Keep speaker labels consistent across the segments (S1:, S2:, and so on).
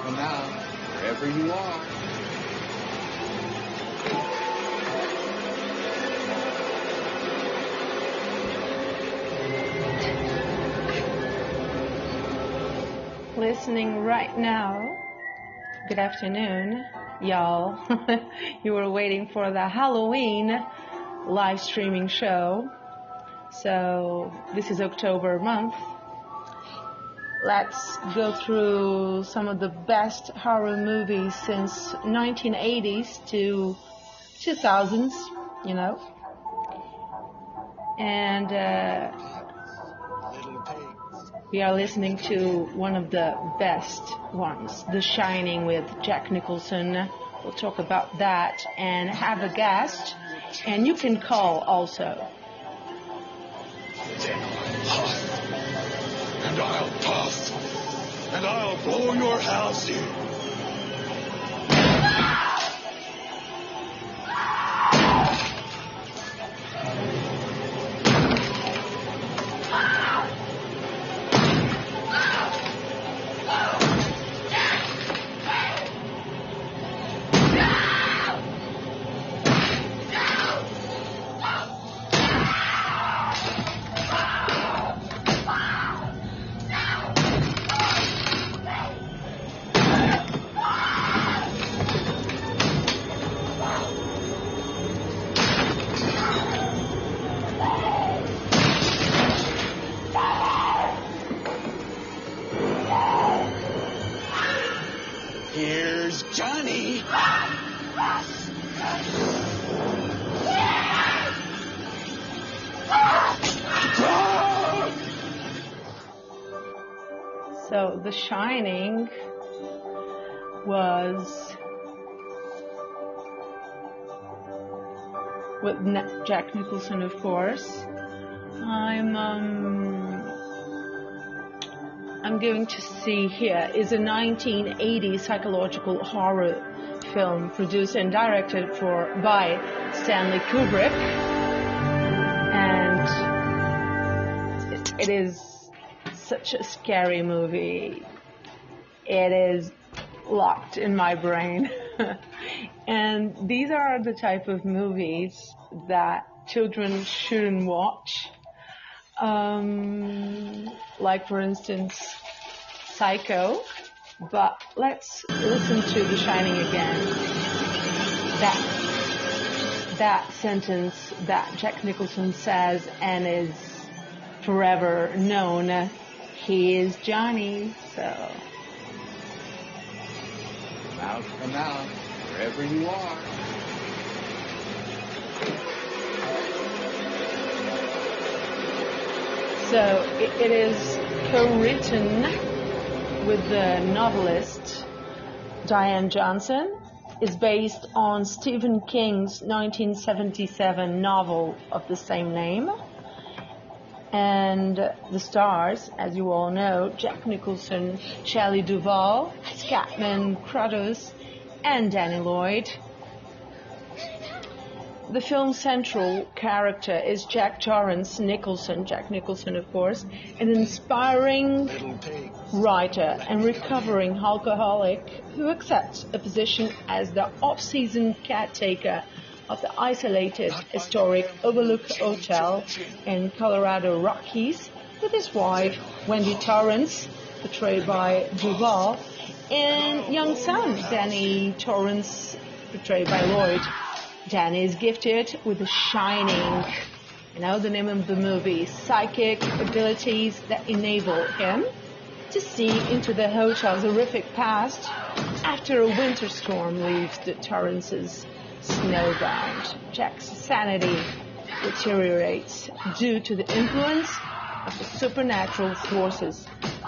S1: from now, wherever you are.
S2: Listening right now. Good afternoon, y'all. You were waiting for the Halloween live streaming show. So this is October month. Let's go through some of the best horror movies since 1980s to 2000s, you know. And we are listening to one of the best ones, The Shining with Jack Nicholson. We'll talk about that and have a guest. And you can call also.
S3: And I'll puff, and I'll blow your house in. Here's Johnny.
S2: So The Shining was with Jack Nicholson, of course. I'm going to see here is a 1980 psychological horror film produced and directed by Stanley Kubrick, and it is such a scary movie. It is locked in my brain. And these are the type of movies that children shouldn't watch. Like, for instance, Psycho. But let's listen to The Shining again. That sentence that Jack Nicholson says and is forever known. He is Johnny, so.
S1: Come out, wherever you are.
S2: So it is co-written with the novelist Diane Johnson. It's based on Stephen King's 1977 novel of the same name. And the stars, as you all know, Jack Nicholson, Shelley Duvall, Scatman Crothers, and Danny Lloyd. The film's central character is Jack Nicholson, of course, an inspiring writer and recovering alcoholic who accepts a position as the off-season caretaker of the isolated historic Overlook Hotel in Colorado Rockies with his wife, Wendy Torrance, portrayed by Duvall, and young son, Danny Torrance, portrayed by Lloyd. Danny is gifted with the shining, the name of the movie, psychic abilities that enable him to see into the hotel's horrific past after a winter storm leaves the Torrances snowbound. Jack's sanity deteriorates due to the influence of the supernatural forces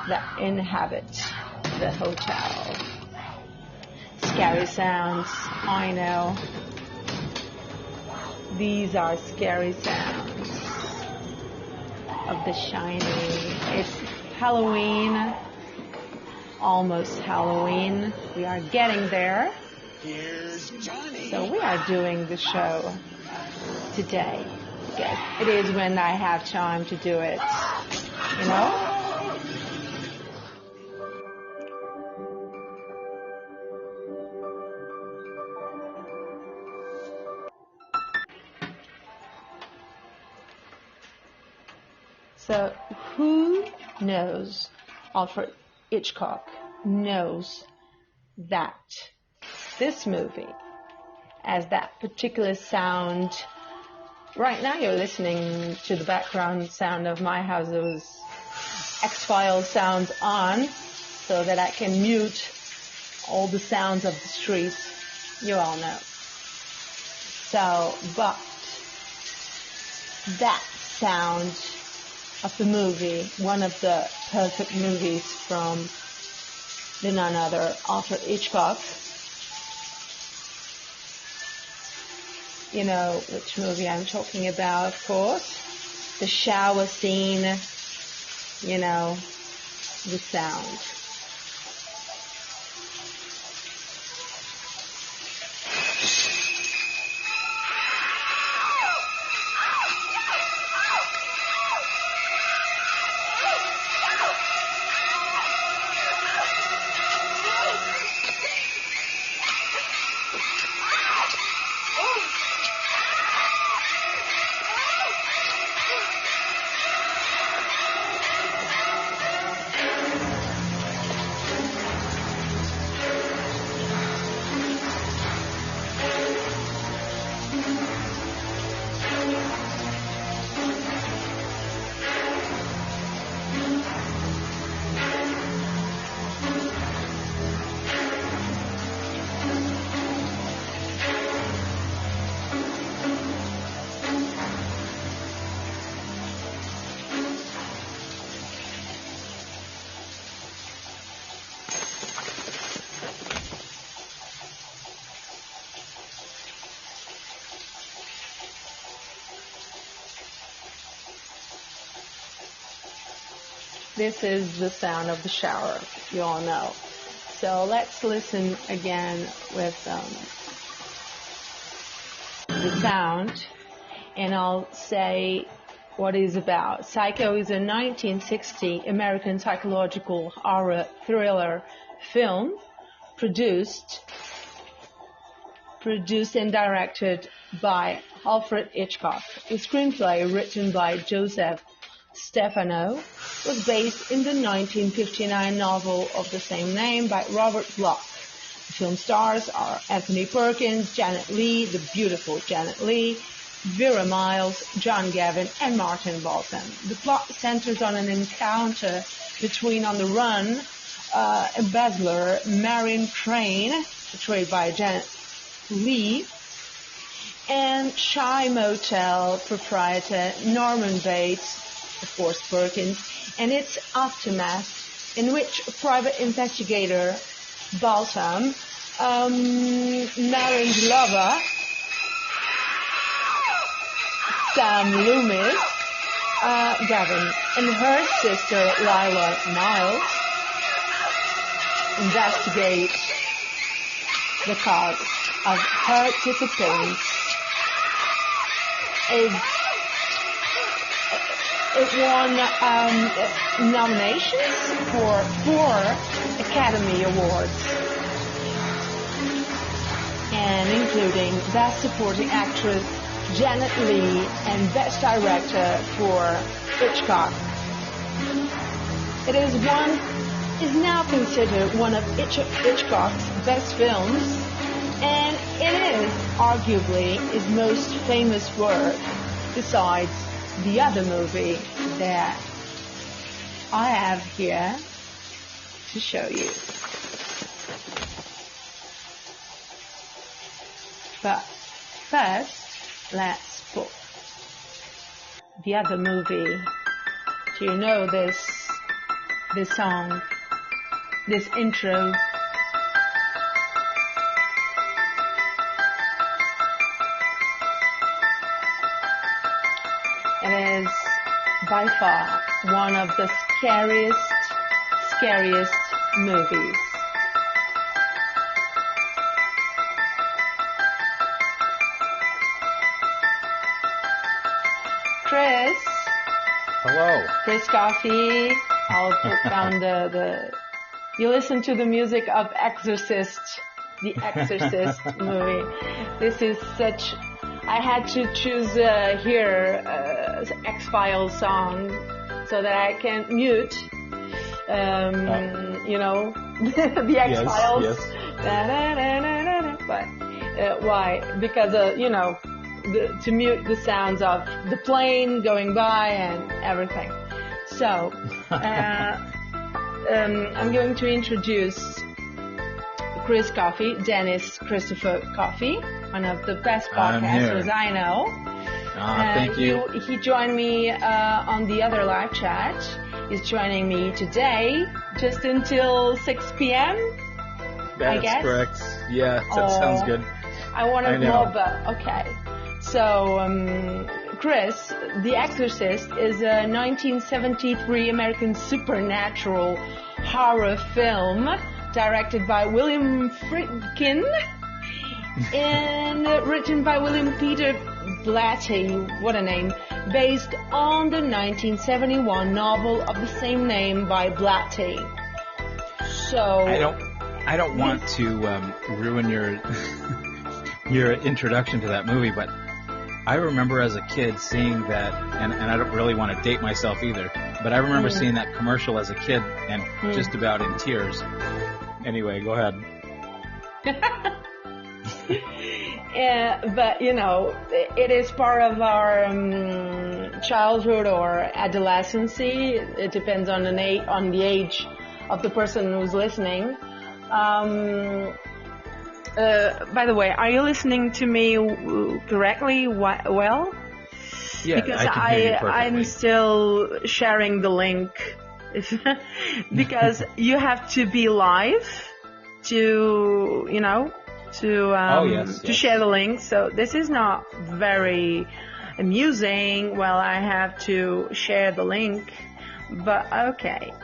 S2: that inhabit the hotel. Scary sounds, I know. These are scary sounds of The Shining. It's Halloween, almost Halloween. We are getting there.
S3: Here's Johnny.
S2: So we are doing the show today. Yes, it is when I have time to do it, So who knows, Alfred Hitchcock knows that this movie, as that particular sound, right now you're listening to the background sound of my house. There was X-Files sounds on so that I can mute all the sounds of the streets. You all know. So, but that sound of the movie, one of the perfect movies from the none other Alfred Hitchcock. You know which movie I'm talking about, of course. The shower scene, you know, the sound. This is the sound of the shower, you all know. So let's listen again with the sound, and I'll say what it's about. Psycho is a 1960 American psychological horror thriller film produced and directed by Alfred Hitchcock. A screenplay written by Joseph Stefano was based in the 1959 novel of the same name by Robert Bloch. The film stars are Anthony Perkins, Janet Leigh, the beautiful Janet Leigh, Vera Miles, John Gavin, and Martin Balsam. The plot centers on an encounter between on the run embezzler Marion Crane, portrayed by Janet Leigh, and shy motel proprietor Norman Bates, of course Perkins, and its aftermath, in which private investigator Balsam, Marion's lover, Sam Loomis, Gavin, and her sister Lila Miles investigate the cause of her disappearance. It won nominations for 4 Academy Awards, and including Best Supporting Actress Janet Leigh and Best Director for Hitchcock. It is now considered one of Hitchcock's best films, and it is arguably his most famous work, besides the other movie that I have here to show you. But first, let's put the other movie. Do you know this song, this intro? It is by far one of the scariest movies. Chris.
S4: Hello.
S2: Chris Coffey. I'll put down you listen to the music of The Exorcist movie. This is I had to choose here X-Files so that I can mute, the X-Files.
S4: Yes.
S2: But why? Because, to mute the sounds of the plane going by and everything. So, I'm going to introduce Chris Coffey, Dennis Christopher Coffey, one of the best podcasters I know.
S4: Thank you.
S2: He joined me on the other live chat. He's joining me today, just until 6 p.m.
S4: That's
S2: I guess.
S4: Correct. Yeah, that sounds good.
S2: I wanted more, but okay. So, Chris, The Exorcist is a 1973 American supernatural horror film directed by William Friedkin and written by William Peter Blatty, what a name, based on the 1971 novel of the same name by Blatty. So
S4: I don't want to ruin your introduction to that movie, but I remember as a kid seeing that, and I don't really want to date myself either, but I remember seeing that commercial as a kid and just about in tears. Anyway, go ahead.
S2: But it is part of our childhood or adolescency. It depends on the age of the person who's listening. By the way, are you listening to me correctly? Well,
S4: yeah,
S2: because
S4: I can hear you perfectly.
S2: I'm still sharing the link because you have to be live to share the link. So this is not very amusing. Well, I have to share the link, but okay.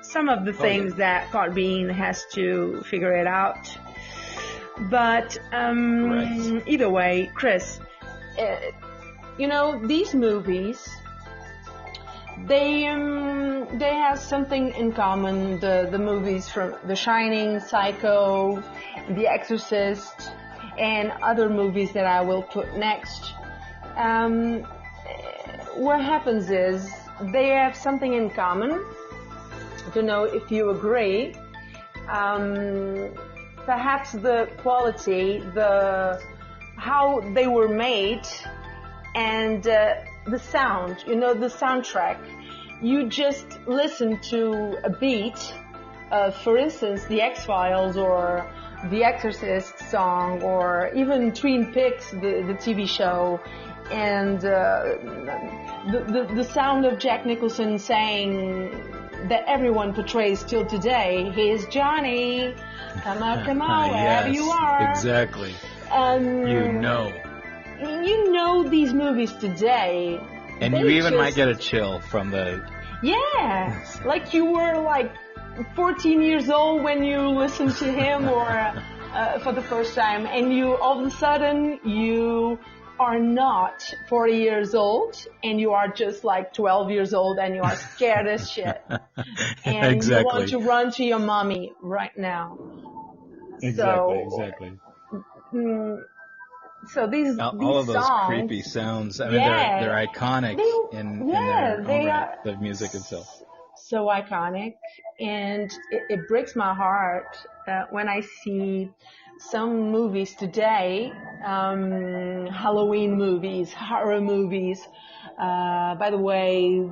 S2: Some of the things that Podbean has to figure it out. But
S4: right.
S2: Either way, Chris, these movies, they have something in common. The movies from The Shining, Psycho, The Exorcist, and other movies that I will put next. What happens is they have something in common. I don't know if you agree. Perhaps the quality, how they were made, and the sound, the soundtrack. You just listen to a beat, for instance, the X-Files or the Exorcist song, or even Twin Peaks, the TV show, and the sound of Jack Nicholson saying that everyone portrays till today. Here's Johnny. Come out, wherever you are.
S4: Exactly.
S2: You know these movies today.
S4: And you even might get a chill from the...
S2: Yeah, like you were 14 years old when you listened to him or for the first time, and you all of a sudden you are not 40 years old and you are just 12 years old and you are scared as shit. And
S4: exactly.
S2: You want to run to your mommy right now.
S4: Exactly.
S2: So these
S4: all of those
S2: songs,
S4: creepy sounds, I mean, they're iconic in their own right, the music itself.
S2: So iconic, and it breaks my heart when I see some movies today, Halloween movies, horror movies. By the way,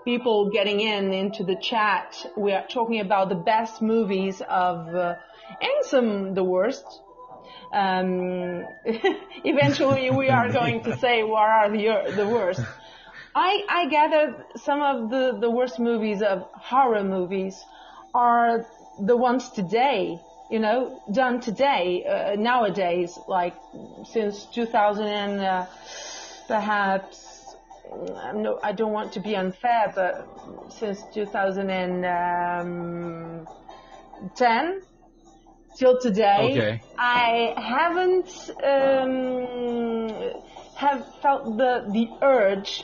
S2: people getting into the chat, we are talking about the best movies of, and some the worst. Eventually we are going to say what are the worst. I gather some of the worst movies of horror movies are the ones today, done today, nowadays, since 2000 and perhaps, no, I don't want to be unfair, but since 2010 till today,
S4: okay.
S2: I haven't have felt the urge,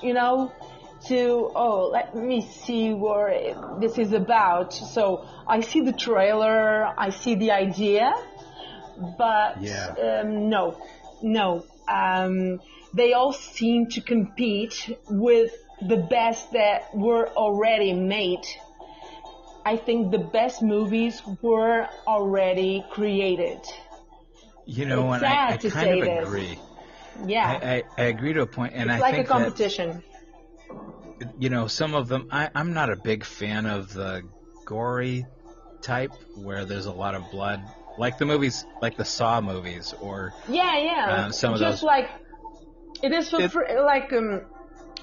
S2: to, let me see what this is about. So I see the trailer, I see the idea, but no. They all seem to compete with the best that were already made. I think the best movies were already created.
S4: You know,
S2: It's
S4: and I
S2: sad to
S4: kind
S2: say
S4: of
S2: this.
S4: agree.
S2: Yeah.
S4: I agree to a point, and
S2: It's
S4: I
S2: like
S4: think
S2: a competition.
S4: that, you know, some of them, I'm not a big fan of the gory type where there's a lot of blood, like the movies, like the Saw movies, or
S2: Yeah.
S4: some of
S2: Just
S4: those.
S2: like it is for like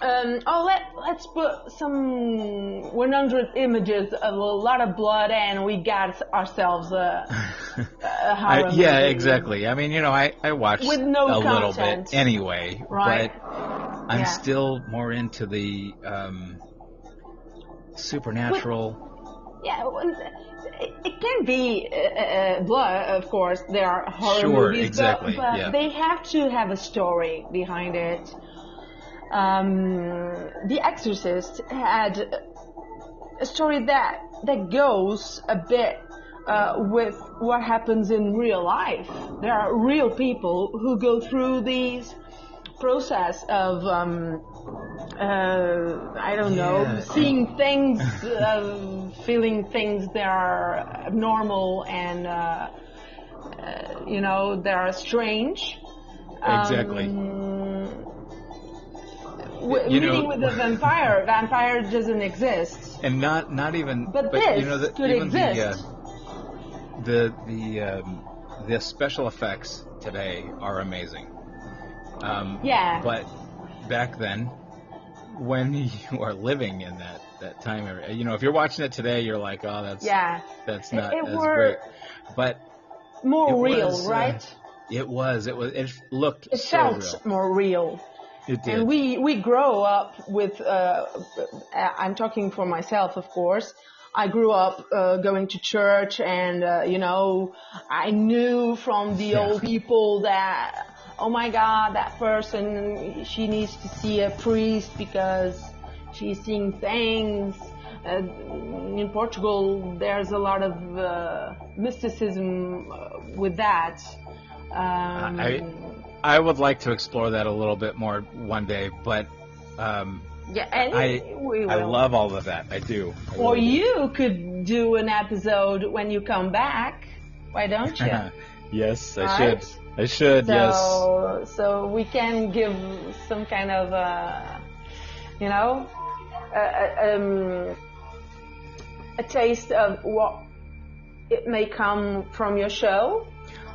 S2: let's put some 100 images of a lot of blood and we got ourselves a horror
S4: Yeah,
S2: movie.
S4: exactly. I mean, you know, I watched
S2: With no
S4: a little
S2: content.
S4: bit anyway,
S2: Right.
S4: but I'm
S2: Yeah.
S4: still more into the supernatural.
S2: Yeah, well, it can be blood, of course. There are horror
S4: Sure,
S2: movies,
S4: exactly,
S2: but
S4: yeah.
S2: they have to have a story behind it. The Exorcist had a story that goes a bit with what happens in real life. There are real people who go through these process of I don't know,
S4: Yeah.
S2: seeing things, feeling things that are abnormal and you know, they are strange.
S4: Exactly. You know-
S2: Meeting with a vampire doesn't exist.
S4: And not even,
S2: But this
S4: you know,
S2: could
S4: even
S2: exist.
S4: the special effects today are amazing.
S2: Yeah.
S4: But back then, when you are living in that time area, you know, if you're watching it today, you're like, oh, that's not
S2: It
S4: as
S2: were
S4: great. But
S2: more
S4: it
S2: real,
S4: was,
S2: right?
S4: it looked
S2: It
S4: so
S2: felt
S4: real.
S2: more real.
S4: It did.
S2: And we grow up with, I'm talking for myself, of course. I grew up going to church and, you know, I knew from the
S4: Yeah.
S2: old people that, oh my God, that person, she needs to see a priest because she's seeing things. In Portugal, there's a lot of mysticism with that.
S4: I would like to explore that a little bit more one day, but
S2: Yeah, and we will.
S4: I love all of that. I do. I
S2: Or
S4: really do.
S2: you could do an episode when you come back. Why don't you?
S4: Yes, I
S2: Right?
S4: should. I should. Yes.
S2: So we can give some kind of, you know, a taste of what it may come from your show.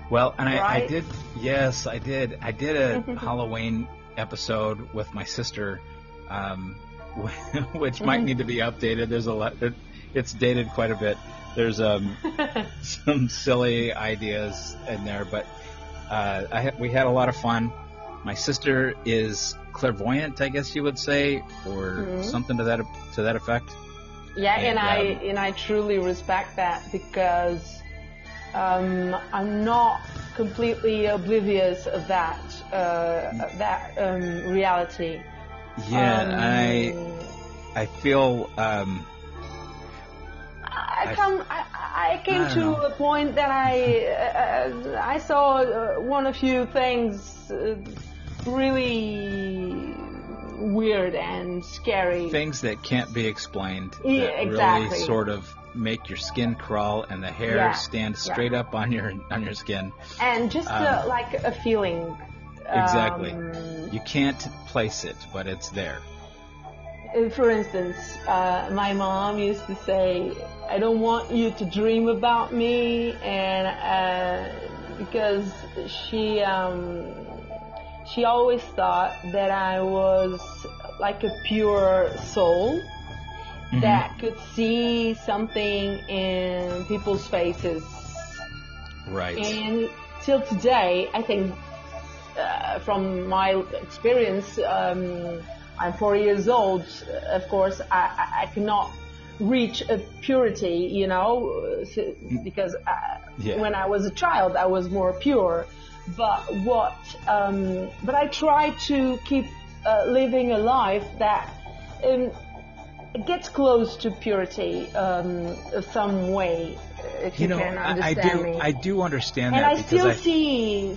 S4: Well, and I
S2: Right?
S4: did. Yes, I did. I did a Halloween episode with my sister, which might need to be updated. There's a lot. It's dated quite a bit. There's some silly ideas in there, but we had a lot of fun. My sister is clairvoyant, I guess you would say, or something to that effect.
S2: Yeah,
S4: And,
S2: and I truly respect that because I'm not completely oblivious of that reality.
S4: Yeah, I feel.
S2: I came
S4: I don't
S2: to
S4: know.
S2: a point that I saw one of few things really weird and scary.
S4: Things that can't be explained.
S2: Yeah,
S4: that
S2: exactly.
S4: really sort of make your skin crawl and the hair
S2: Yeah,
S4: stand straight up on your skin.
S2: And just like a feeling.
S4: Exactly. You can't place it, but it's there.
S2: For instance, my mom used to say, I don't want you to dream about me, and because she always thought that I was like a pure soul that could see something in people's faces.
S4: Right.
S2: And till today, I think from my experience, I'm 4 years old. Of course, I cannot reach a purity, you know, because when I was a child, I was more pure. But but I try to keep living a life that gets close to purity some way. If you, can understand me.
S4: I do understand
S2: And
S4: that
S2: I
S4: because
S2: still see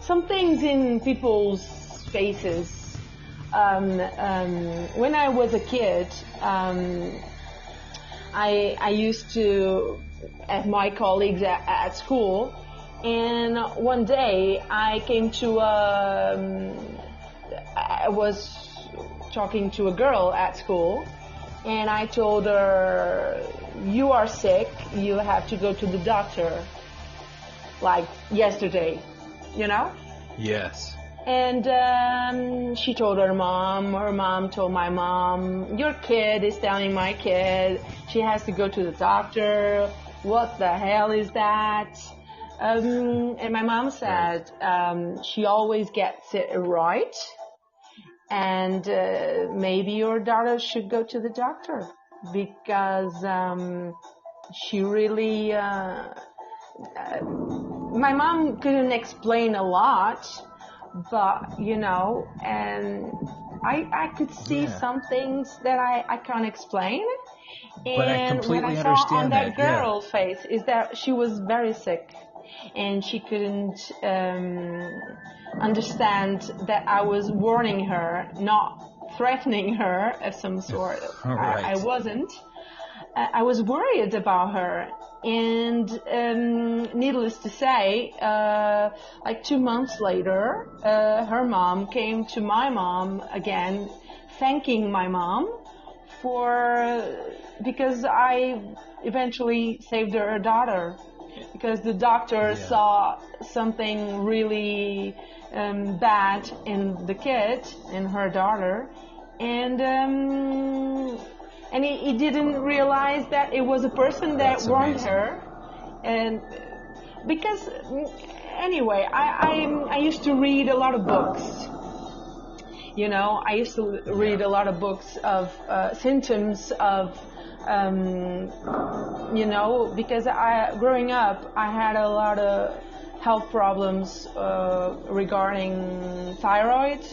S2: some things in people's faces when I was a kid, I used to have my colleagues at school, and one day I was talking to a girl at school, and I told her, "You are sick, you have to go to the doctor," like yesterday, you know?
S4: Yes.
S2: And she told her mom told my mom, "Your kid is telling my kid she has to go to the doctor. What the hell is that?" And my mom said, "She always gets it right, and maybe your daughter should go to the doctor, because she really..." My mom couldn't explain a lot, but, you know, and I could see some things that I can't explain.
S4: But I
S2: And what
S4: completely
S2: I saw
S4: understand
S2: on that
S4: that, yeah.
S2: girl's face is that she was very sick, and she couldn't understand that I was warning her, not threatening her of some sort.
S4: Right.
S2: I wasn't. I was worried about her. And needless to say, like 2 months later, her mom came to my mom again, thanking my mom because I eventually saved her daughter, because the doctor saw something really bad in the kid, in her daughter, and he didn't realize that it was a person that
S4: That's
S2: warned
S4: amazing.
S2: her. And because anyway, I used to read a lot of books. You know, I used to read a lot of books of symptoms of, you know, because growing up, I had a lot of health problems regarding thyroid.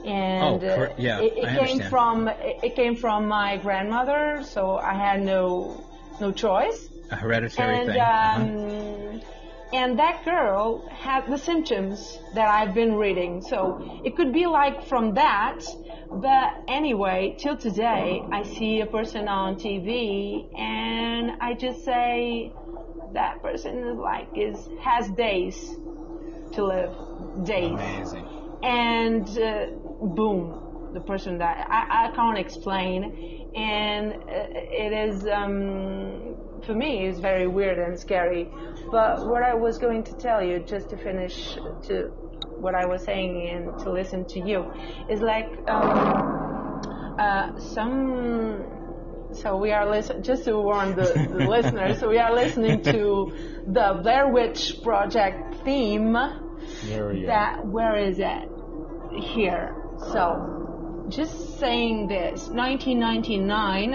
S2: And it came from my grandmother, so I had no choice.
S4: A hereditary thing.
S2: And that girl had the symptoms that I've been reading, so it could be like from that. But anyway, till today, I see a person on TV, and I just say that person has days to live, days.
S4: Amazing.
S2: And boom, the person died. I can't explain, and it is for me it's very weird and scary. But what I was going to tell you, just to finish to what I was saying and to listen to you, is like so we are listening, just to warn the listeners, so we are listening to the Blair Witch Project theme.
S4: There we go.
S2: Where is it? Here. So, just saying this, 1999,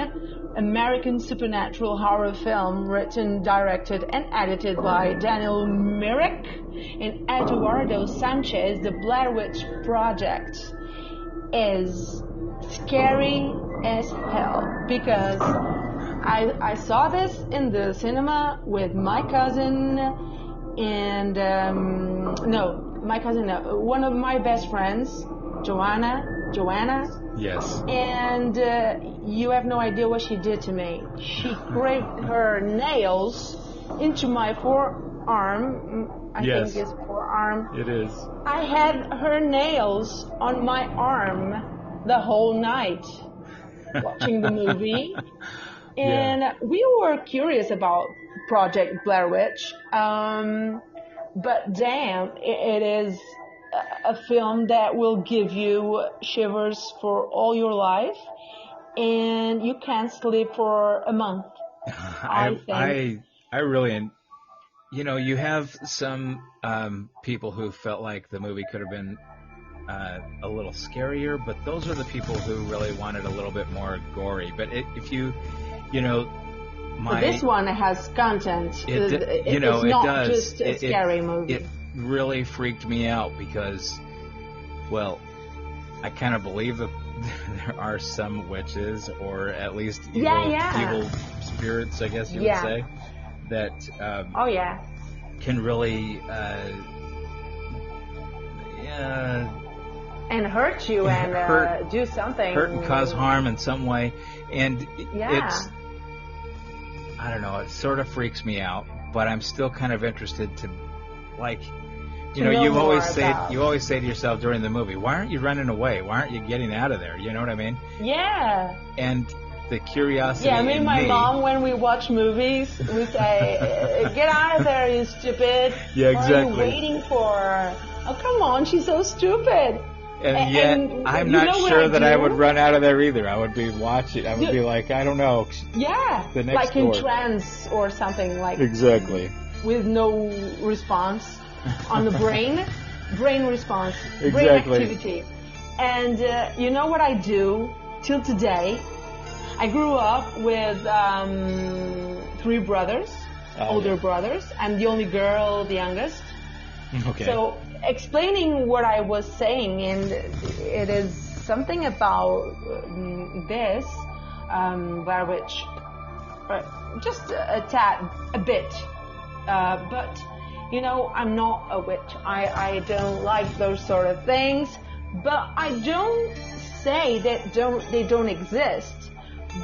S2: American supernatural horror film written, directed, and edited by Daniel Myrick and Eduardo Sanchez, The Blair Witch Project, is scary as hell, because I saw this in the cinema with my cousin, and one of my best friends, Joanna.
S4: Yes.
S2: And you have no idea what she did to me. She graved her nails into my forearm. I think it's forearm.
S4: It is.
S2: I had her nails on my arm the whole night watching the movie. And we were curious about Project Blair Witch. But damn, it is a film that will give you shivers for all your life, and you can't sleep for a month. I think.
S4: I really, you know, you have some people who felt like the movie could have been a little scarier, but those are the people who really wanted a little bit more gory. But if you know,
S2: this one has content. It's not just a scary movie.
S4: It really freaked me out because, well, I kind of believe that there are some witches, or at least evil spirits, I guess you would say, that can really
S2: and hurt you and do something.
S4: Hurt and cause harm in some way. And
S2: Yeah.
S4: it's, I don't know, it sort of freaks me out, but I'm still kind of interested to, like, you know,
S2: know
S4: you
S2: more
S4: always say
S2: about-
S4: to yourself during the movie, why aren't you running away? Why aren't you getting out of there? You know what I mean?
S2: Yeah.
S4: And the curiosity
S2: Yeah, me
S4: in
S2: and my mom, when we watch movies, we say, get out of there, you stupid.
S4: Yeah,
S2: What
S4: exactly.
S2: are you waiting for? Oh, come on, she's so stupid.
S4: And yet,
S2: and
S4: I'm
S2: you
S4: not
S2: know what
S4: sure
S2: I
S4: that I
S2: do?
S4: would run out of there either. I would be watching. I would be like, I don't know.
S2: Yeah,
S4: The next
S2: like in
S4: door.
S2: trance or something, like
S4: Exactly.
S2: with no response on the brain response, brain
S4: Exactly.
S2: activity. And you know what I do till today? I grew up with 3 brothers, older brothers. I'm the only girl, the youngest.
S4: Okay.
S2: So explaining what I was saying, and it is something about this, by which just a tad, a bit, but you know, I'm not a witch. I don't like those sort of things, but I don't say that they don't exist.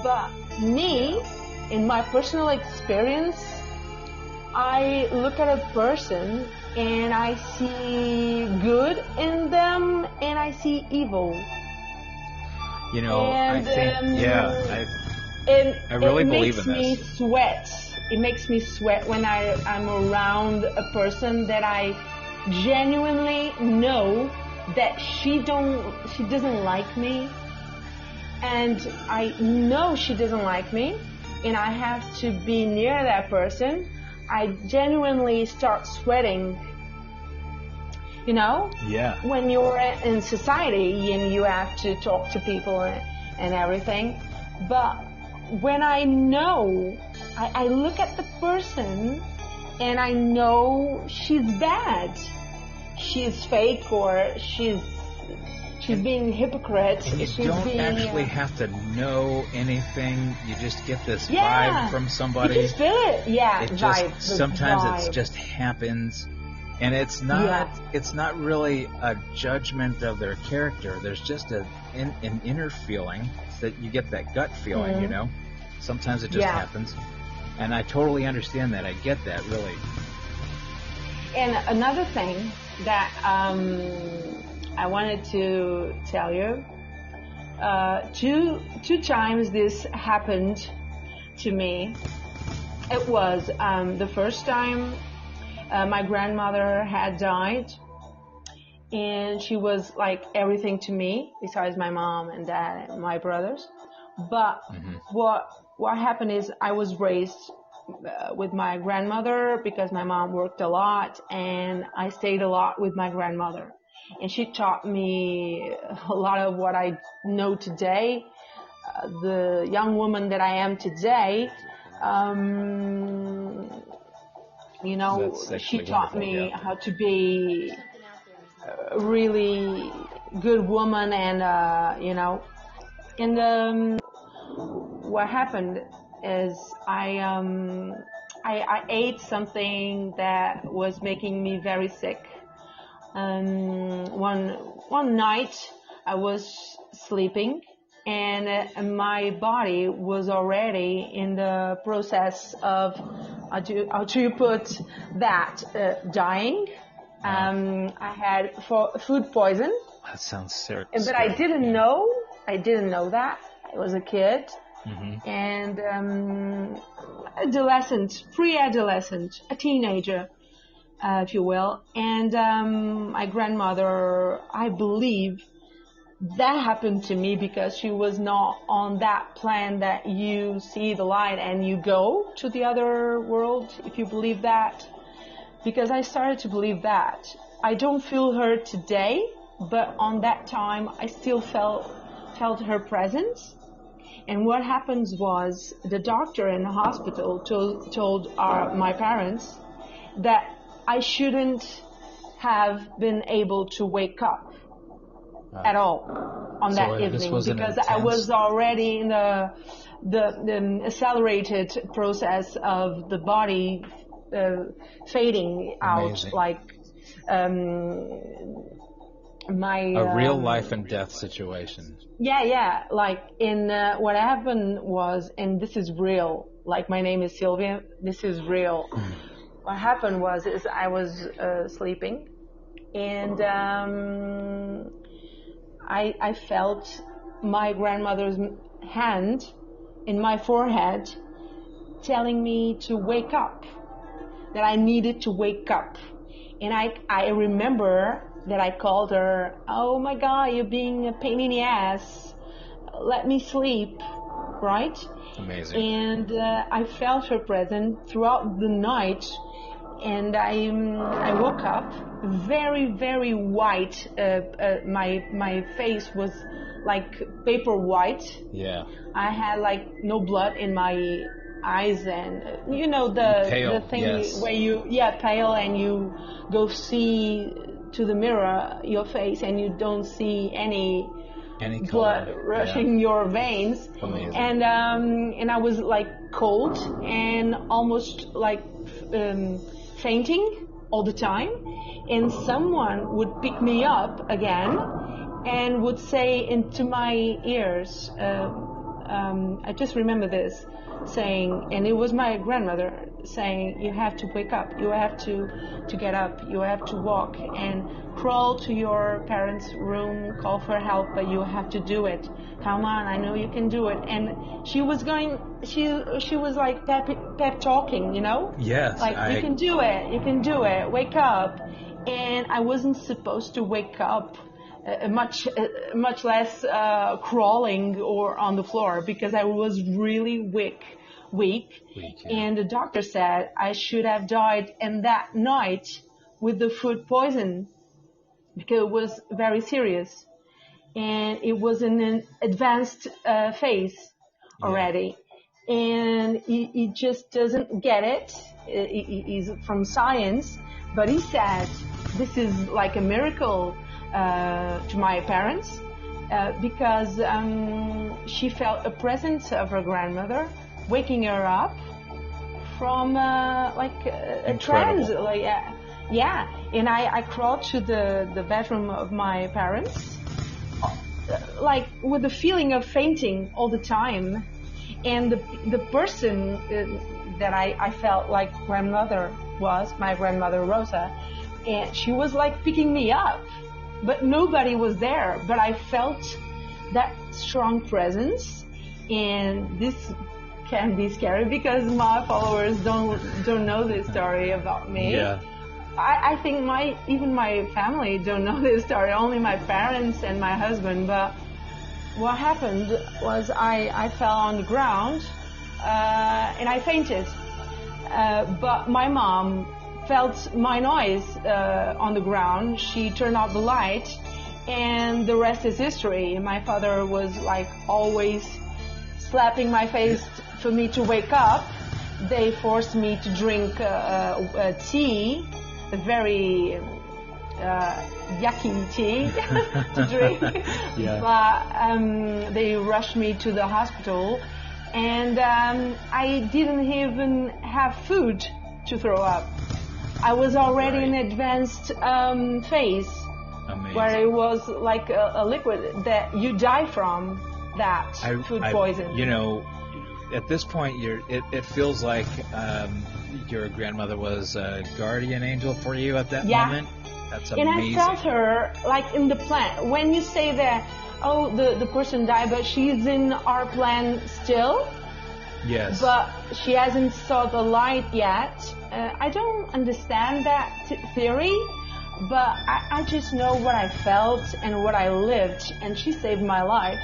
S2: But me, in my personal experience, I look at a person and I see good in them and I see evil.
S4: You know, I
S2: And,
S4: think,
S2: And
S4: I really
S2: it
S4: believe
S2: makes
S4: in
S2: me
S4: this.
S2: sweat. It makes me sweat when I'm around a person that I genuinely know that she doesn't like me, and I know she doesn't like me, and I have to be near that person. I genuinely start sweating. You know?
S4: Yeah.
S2: When you're in society and you have to talk to people and everything, but when I know, I look at the person and I know she's bad. She's fake, or she's being hypocrite.
S4: And you
S2: She's
S4: don't
S2: being,
S4: actually have to know anything. You just get this
S2: Yeah.
S4: vibe from
S2: You
S4: somebody.
S2: just feel it. Yeah,
S4: It
S2: vibe.
S4: just
S2: the
S4: sometimes
S2: vibe.
S4: it just happens, and it's not really a judgment of their character. There's just an inner feeling that you get, that gut feeling. You know, sometimes it just happens, and I totally understand that. I get that, really.
S2: And another thing that I wanted to tell you, two times this happened to me. It was the first time my grandmother had died, and she was like everything to me besides my mom and dad and my brothers. But what happened is I was raised with my grandmother because my mom worked a lot, and I stayed a lot with my grandmother, and she taught me a lot of what I know today. The young woman that I am today, you know,
S4: That's
S2: she
S4: actually
S2: taught
S4: wonderful,
S2: me
S4: yeah.
S2: how to be a really good woman, and you know, and what happened is I ate something that was making me very sick. One night I was sleeping, and my body was already in the process of how do you put that, dying. I had food poison,
S4: That sounds serious.
S2: but I didn't know. I didn't know that. I was a kid. And adolescent, pre-adolescent, a teenager, if you will. And my grandmother, I believe that happened to me because she was not on that plan that you see the light and you go to the other world, if you believe that. Because I started to believe that. I don't feel her today, but on that time I still felt her presence. And what happens was the doctor in the hospital told my parents that I shouldn't have been able to wake up at all on that evening, because I was already in the accelerated process of the body fading out,
S4: Amazing.
S2: like my
S4: A real life and death situation.
S2: yeah. Like in what happened was, and this is real. Like my name is Sylvia. This is real. What happened was, is I was sleeping, and I felt my grandmother's hand in my forehead, telling me to wake up. That I needed to wake up, and I remember that I called her, "Oh my God, you're being a pain in the ass. Let me sleep," right?
S4: Amazing.
S2: And I felt her presence throughout the night, and I woke up very, very white. My face was like paper white.
S4: Yeah.
S2: I had like no blood in my eyes, and you know
S4: Pale,
S2: the thing
S4: yes.
S2: where you pale, and you go see to the mirror your face, and you don't see any blood
S4: color.
S2: rushing your veins.
S4: Amazing.
S2: And I was like cold and almost like fainting all the time, and someone would pick me up again and would say into my ears, I just remember this saying, and it was my grandmother saying, "You have to wake up, you have to get up, you have to walk and crawl to your parents' room, call for help, but you have to do it. Come on, I know you can do it." And she was like pep talking, you know?
S4: Yes.
S2: Like, you can do it, wake up. And I wasn't supposed to wake up, much less crawling or on the floor, because I was really weak.
S4: Yeah.
S2: And the doctor said I should have died in that night with the food poison, because it was very serious, and it was in an advanced phase already. And he just doesn't get it. He's from science, but he said this is like a miracle to my parents, because she felt a presence of her grandmother waking her up from like a trance. Like, yeah. And I crawled to the bedroom of my parents, like with the feeling of fainting all the time. And the person that I felt like grandmother was my grandmother Rosa, and she was like picking me up, but nobody was there. But I felt that strong presence, and this can be scary because my followers don't know this story about me.
S4: Yeah.
S2: I think even my family don't know this story, only my parents and my husband. But what happened was I fell on the ground and I fainted. But my mom felt my noise on the ground. She turned off the light, and the rest is history. My father was like always slapping my face for me to wake up. They forced me to drink tea, a very yucky tea to drink.
S4: Yeah.
S2: But they rushed me to the hospital, and I didn't even have food to throw up. I was already in advanced phase.
S4: Amazing.
S2: Where it was like a liquid that you die from, that food poison.
S4: You know, at this point, it feels like your grandmother was a guardian angel for you at that moment. That's amazing.
S2: And I felt her like in the plan. When you say that, oh, the person died, but she's in our plan still.
S4: Yes.
S2: But she hasn't saw the light yet. I don't understand that theory, but I just know what I felt and what I lived, and she saved my life.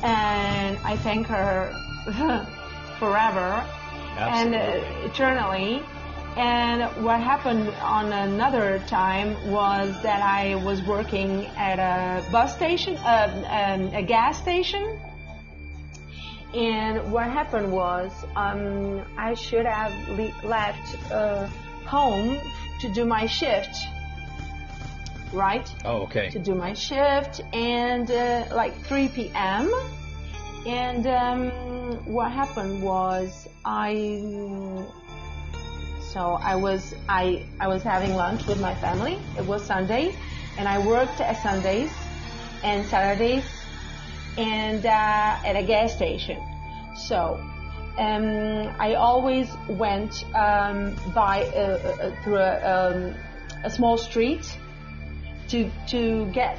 S2: And I thank her forever.
S4: Absolutely.
S2: And eternally. And what happened on another time was that I was working at a bus station, a gas station. And what happened was I should have left home to do my shift, right?
S4: Oh, okay.
S2: To do my shift, and like 3 p.m. And what happened was I was having lunch with my family. It was Sunday, and I worked at Sundays and Saturdays and at a gas station. So I always went through a small street to get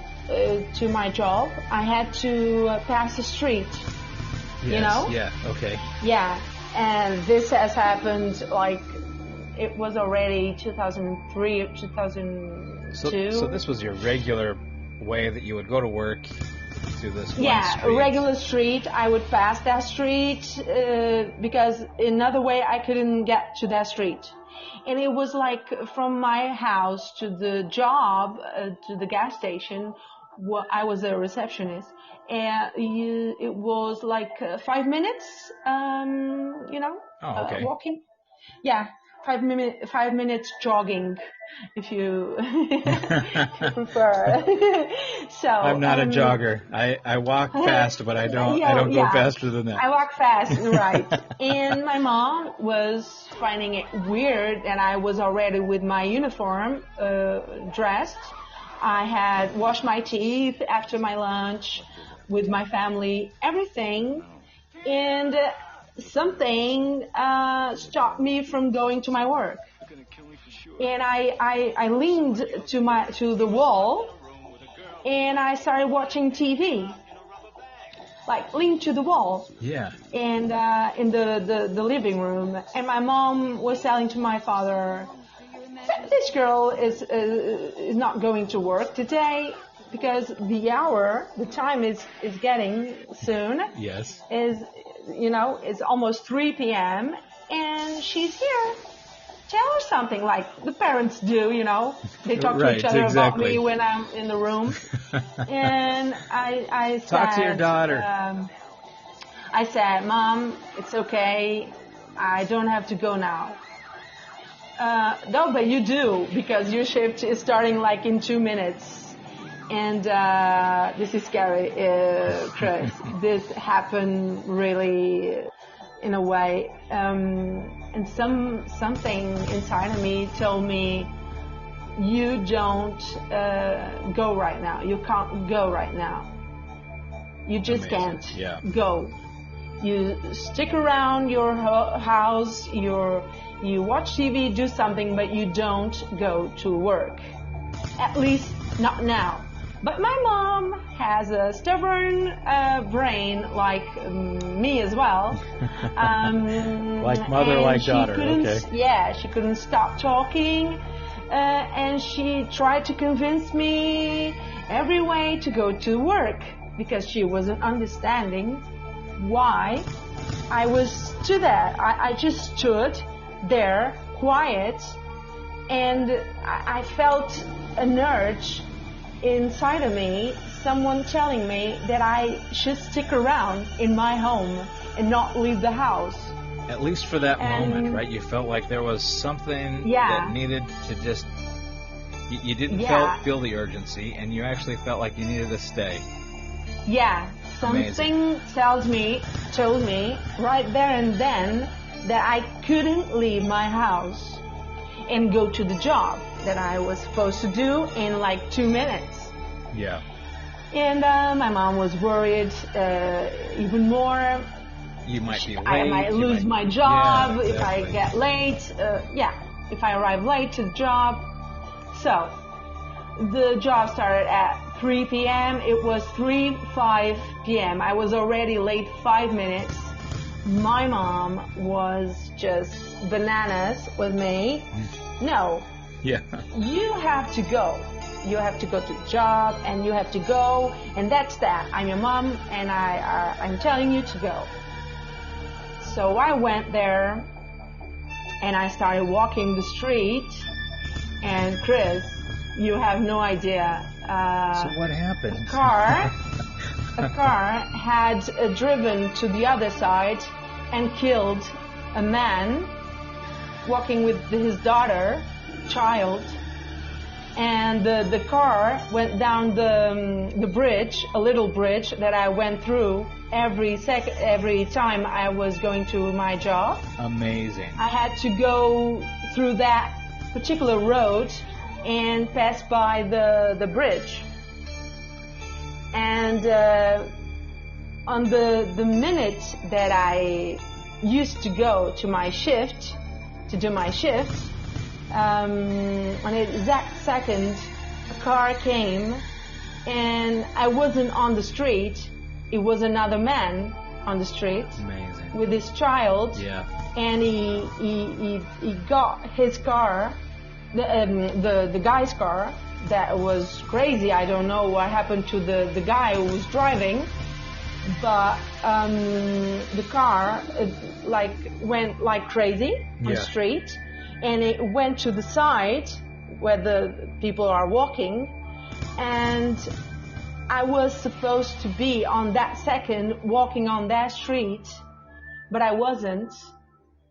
S2: to my job. I had to pass the street.
S4: Yes,
S2: you know?
S4: Yeah. Okay.
S2: Yeah, and this has happened like it was already 2003 or 2002.
S4: So this was your regular way that you would go to work through this one
S2: Yeah,
S4: street.
S2: a regular street. I would pass that street because another way I couldn't get to that street. And it was like from my house to the job, to the gas station. I was a receptionist, and it was like 5 minutes,
S4: Oh, okay.
S2: walking. Yeah, 5 minutes jogging, if you prefer. So
S4: I'm not a jogger. I walk fast, but I don't go faster than that.
S2: I walk fast, right. And my mom was finding it weird, and I was already with my uniform dressed. I had washed my teeth after my lunch with my family, everything, and something stopped me from going to my work. And I leaned to the wall, and I started watching TV, like leaned to the wall.
S4: Yeah.
S2: And in the living room, and my mom was telling to my father, this girl is not going to work today because the time is getting soon.
S4: Yes.
S2: It's almost 3 p.m. and she's here. Tell her something like the parents do, They talk to each other about me when I'm in the room. And I said,
S4: talk to your daughter.
S2: I said, Mom, it's okay. I don't have to go now. No, but you do, because your shift is starting like in 2 minutes. And this is scary, Chris. This happened really in a way. And something inside of me told me, you don't go right now. You can't go right now. You just can't go. You stick around your house, you watch TV, do something, but you don't go to work. At least not now. But my mom has a stubborn brain, like me as well.
S4: Like mother, like daughter, okay.
S2: Yeah, she couldn't stop talking. And she tried to convince me every way to go to work because she wasn't understanding why I stood there. I just stood there, quiet, and I felt an urge inside of me, someone telling me that I should stick around in my home and not leave the house.
S4: At least for that moment, right? You felt like there was something that needed to just... You didn't feel the urgency, and you actually felt like you needed to stay.
S2: Yeah, something told me right there and then that I couldn't leave my house and go to the job that I was supposed to do in like 2 minutes.
S4: Yeah.
S2: And my mom was worried even more.
S4: You might be late.
S2: I might lose my job
S4: if
S2: I get late. If I arrive late to the job. So the job started at 3 p.m. It was 3:05 p.m. I was already late 5 minutes. My mom was just bananas with me. No.
S4: Yeah.
S2: You have to go. You have to go to the job, and you have to go, and that's that. I'm your mom, and I'm telling you to go. So I went there, and I started walking the street, and Chris, you have no idea.
S4: So what happened?
S2: A car had driven to the other side and killed a man walking with his child, and the car went down the bridge, a little bridge that I went through every time I was going to my job.
S4: Amazing.
S2: I had to go through that particular road and passed by the bridge. And on the minute that I used to go to my shift, to do my shift, on the exact second, a car came, and I wasn't on the street. It was another man on the street.
S4: Amazing.
S2: With his child.
S4: Yeah.
S2: And he got his car, the guy's car, that was crazy. I don't know what happened to the guy who was driving, but the car went like crazy on the street, and it went to the side where the people are walking, and I was supposed to be on that second walking on that street, but I wasn't.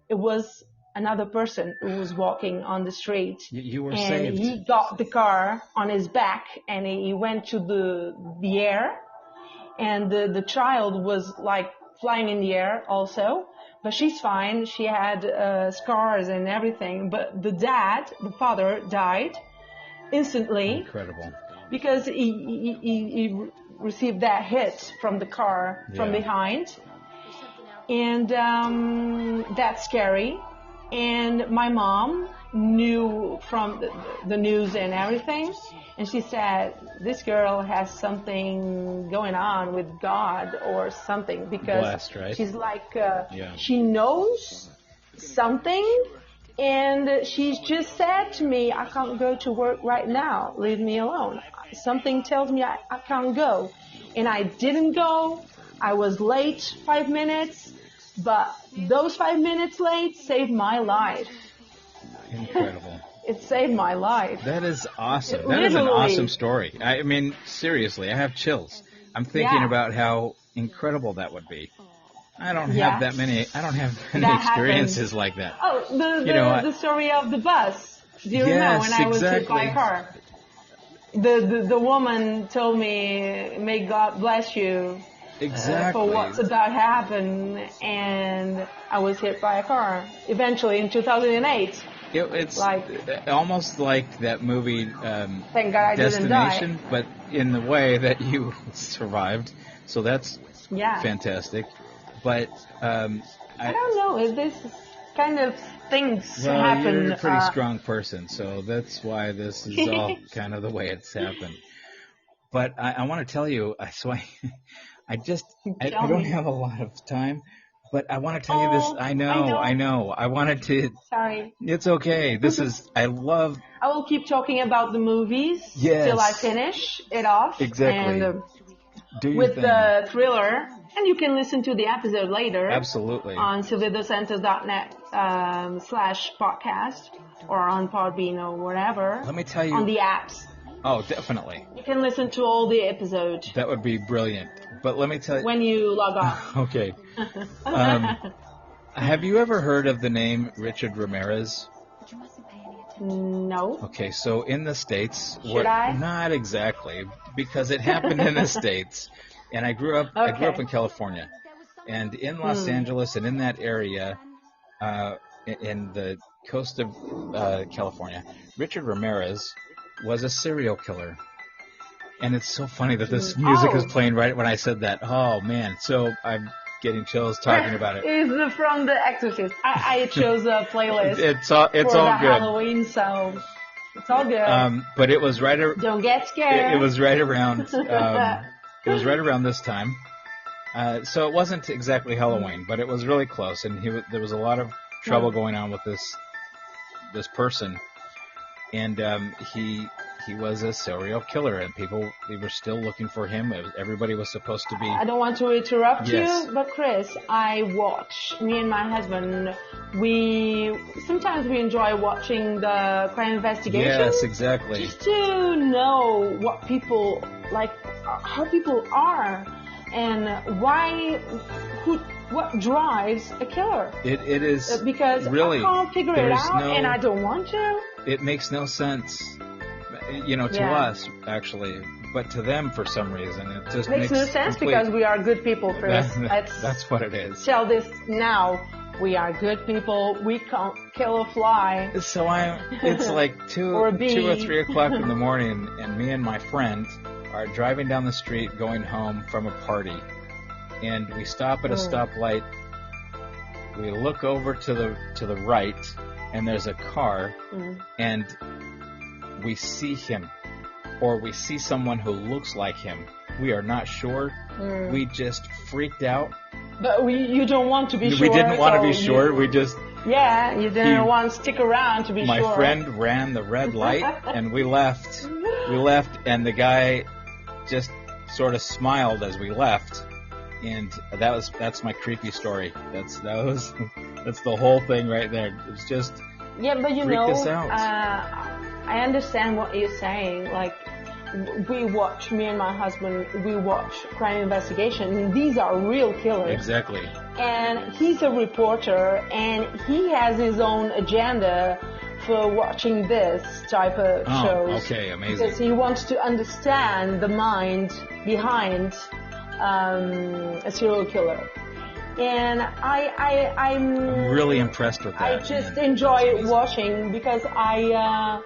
S2: It was another person who was walking on the street.
S4: You were
S2: and
S4: saved.
S2: He got the car on his back, and he went to the air, and the child was like flying in the air also, but she's fine. She had scars and everything, but the father died instantly.
S4: Incredible.
S2: Because he received that hit from the car from behind. And that's scary. And my mom knew from the news and everything. And she said, this girl has something going on with God or something. Because
S4: Blessed, right?
S2: she's like, she knows something. And she's just said to me, I can't go to work right now. Leave me alone. Something tells me I can't go. And I didn't go. I was late 5 minutes. But those 5 minutes late saved my life.
S4: Incredible.
S2: It saved my life.
S4: That is awesome. That is an awesome story. I mean, seriously, I have chills. I'm thinking about how incredible that would be. I don't have that many. I don't have many experiences like that.
S2: Oh, the story of the bus. Do you remember when I was hit by a car? The woman told me, "May God bless you." For what's about to happen, and I was hit by a car. Eventually, in 2008.
S4: It's like almost like that movie
S2: Thank God I
S4: Destination,
S2: didn't die.
S4: but in the way that you survived. So that's fantastic. But
S2: I don't know. This kind of things happen.
S4: You're a pretty strong person, so that's why this is all kind of the way it's happened. But I want to tell you, I don't have a lot of time, but I want to tell you this. I know. I wanted to.
S2: Sorry.
S4: It's okay. I will
S2: keep talking about the movies till I finish it off.
S4: Exactly.
S2: And with the thriller, and you can listen to the episode later.
S4: Absolutely.
S2: On silviadosantos.net /podcast or on Podbean or whatever.
S4: Let me tell you.
S2: On the apps.
S4: Oh, definitely.
S2: You can listen to all the episodes.
S4: That would be brilliant. But let me tell you.
S2: When you log off.
S4: Okay. Have you ever heard of the name Richard Ramirez?
S2: No.
S4: Okay, so in the States.
S2: Should I?
S4: Not exactly, because it happened in the States. And I grew up in California. And in Los Angeles and in that area, in the coast of California, Richard Ramirez was a serial killer. And it's so funny that this music is playing right when I said that. Oh, man. So I'm getting chills talking about it.
S2: It's from The Exorcist. I chose a playlist
S4: it's all good.
S2: Halloween, so it's all good.
S4: But it was right around...
S2: Don't get scared.
S4: It was right around... it was right around this time. So it wasn't exactly Halloween, but it was really close. And there was a lot of trouble going on with this person. And he was a serial killer, and they were still looking for him. Everybody was supposed to be...
S2: I don't want to interrupt you, but Chris, me and my husband, sometimes we enjoy watching the crime investigations.
S4: Yes, exactly.
S2: Just to know what people, like, how people are, and what drives a killer.
S4: It is
S2: because
S4: really,
S2: I can't figure it out, and I don't want to.
S4: It makes no sense, to us, actually, but to them, for some reason, it just makes
S2: no sense because we are good people, Chris.
S4: That's what it is.
S2: Tell this now. We are good people. We can't kill a fly.
S4: So it's like
S2: Or a bee.
S4: 2 or 3 o'clock in the morning, and me and my friend are driving down the street going home from a party. And we stop at a stoplight. We look over to the right, and there's a car, and we see him, or we see someone who looks like him. We are not sure. We just freaked out.
S2: But you don't want to be sure.
S4: We didn't want to be
S2: so
S4: sure. We just...
S2: Yeah, you didn't want to stick around to be
S4: My
S2: sure.
S4: friend ran the red light, and we left. We left, and the guy just sort of smiled as we left. And that's my creepy story. That's the whole thing right there. It's just
S2: yeah, but you
S4: freaked
S2: know,
S4: us out.
S2: I understand what you're saying. Like, me and my husband, we watch Crime Investigation. And these are real killers.
S4: Exactly.
S2: And he's a reporter, and he has his own agenda for watching this type of shows.
S4: Okay, amazing.
S2: Because he wants to understand the mind behind a serial killer. And I'm
S4: really impressed with that.
S2: I just enjoy watching because I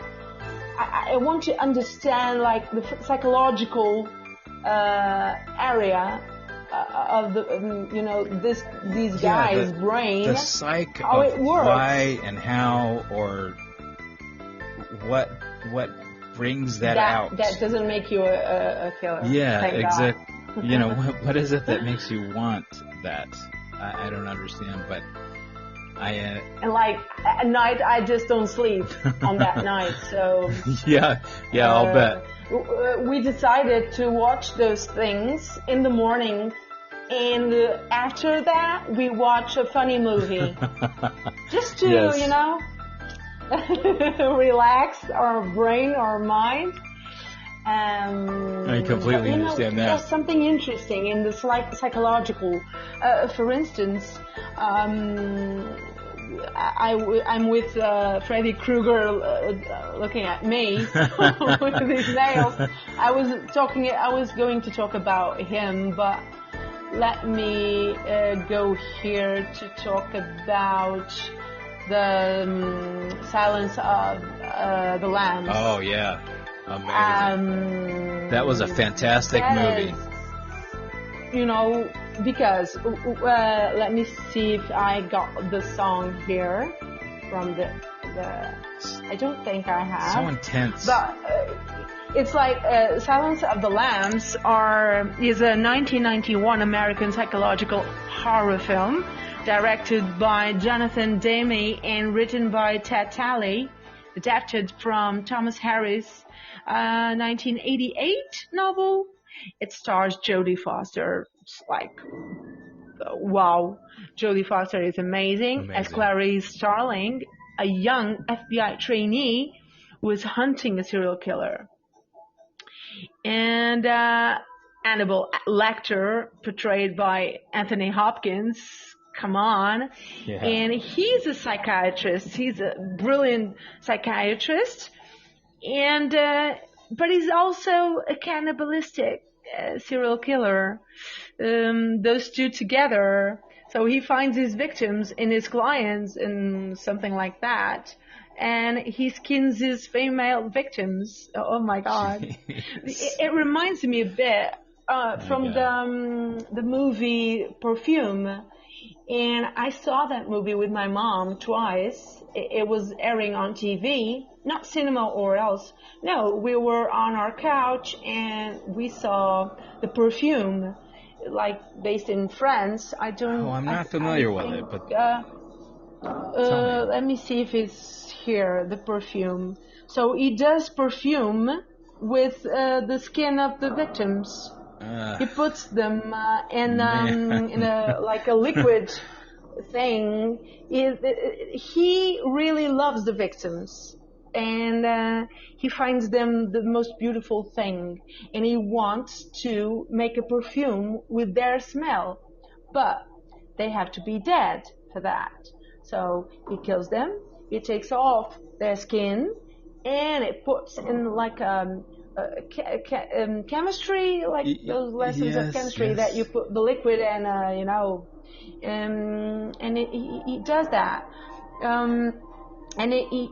S2: want to understand like the psychological area of the these guys' brain,
S4: the psyche
S2: how
S4: of
S2: it works.
S4: why and how, or what brings that out.
S2: That doesn't make you a killer.
S4: Yeah,
S2: exactly.
S4: You know, what is it that makes you want that? I don't understand, but
S2: and like at night, I just don't sleep on that night. So
S4: yeah, I'll bet.
S2: We decided to watch those things in the morning, and after that, we watch a funny movie just to relax our brain, our mind.
S4: I completely understand that.
S2: There's something interesting in the psychological. For instance, I'm with Freddy Krueger looking at me with his nails. I was going to talk about him, but let me go here to talk about the Silence of the Lambs.
S4: Oh yeah. Amazing. That was a fantastic movie.
S2: Because let me see if I got the song here from the I don't think I have.
S4: So intense.
S2: But it's like Silence of the Lambs is a 1991 American psychological horror film directed by Jonathan Demme and written by Ted Talley, adapted from Thomas Harris' 1988 novel. It stars Jodie Foster. It's like, wow. Jodie Foster is amazing. As Clarice Starling, a young FBI trainee who is hunting a serial killer. And Hannibal Lecter, portrayed by Anthony Hopkins. Come on.
S4: Yeah.
S2: And he's a psychiatrist. He's a brilliant psychiatrist. And but he's also a cannibalistic serial killer. Those two together. So he finds his victims in his clients and something like that. And he skins his female victims. Oh my God. It reminds me a bit from the movie Perfume. And I saw that movie with my mom twice. It was airing on TV, not cinema or else. No, we were on our couch and we saw The Perfume, like based in France.
S4: I'm not familiar with it, but
S2: let me see if it's here. The Perfume. So he does perfume with the skin of the victims. He puts them in a like a liquid thing. He really loves the victims, and he finds them the most beautiful thing, and he wants to make a perfume with their smell, but they have to be dead for that. So he kills them. He takes off their skin, and it puts in like chemistry, like those lessons of chemistry that you put the liquid and And he does that. And he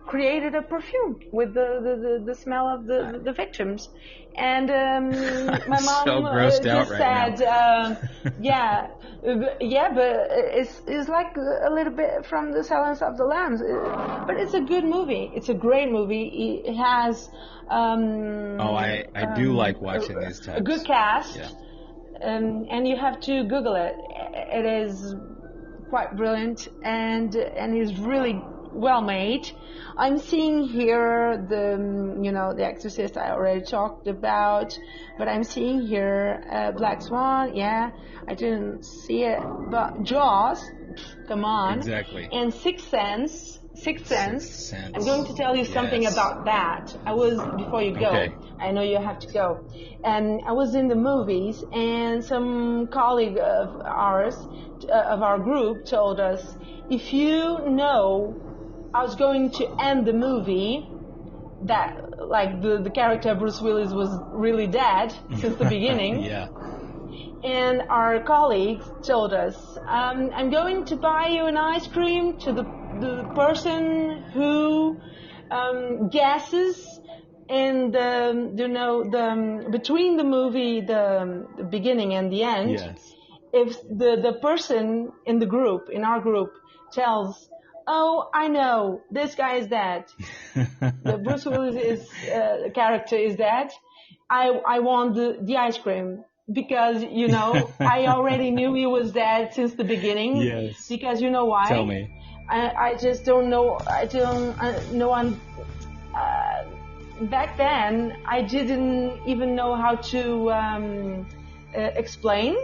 S2: created a perfume with the smell of the victims. And my mom
S4: so grossed out
S2: just
S4: right
S2: said, yeah, but it's like a little bit from the Silence of the Lambs. But it's a good movie. It's a great movie. It has
S4: I do like watching these types.
S2: a good cast.
S4: Yeah.
S2: And you have to Google it. It is quite brilliant and is really well made. I'm seeing here the Exorcist I already talked about, but I'm seeing here Black Swan. Yeah, I didn't see it, but Jaws. Come on.
S4: Exactly.
S2: And Sixth Sense. I'm going to tell you something
S4: Yes.
S2: about that. Before you go.
S4: Okay.
S2: I know you have to go. And I was in the movies, and some colleague of ours, of our group, told us, if you know I was going to end the movie that, like, the character Bruce Willis was really dead since the beginning.
S4: Yeah.
S2: And our colleagues told us, I'm going to buy you an ice cream to the person who guesses in between the movie, the beginning and the end.
S4: Yes.
S2: If the person in our group tells, oh, I know, this guy is dead. The Bruce Willis character is dead. I want the ice cream. Because, I already knew he was dead since the beginning.
S4: Yes.
S2: Because you know why?
S4: Tell me.
S2: I just don't know. I don't know. Back then, I didn't even know how to explain.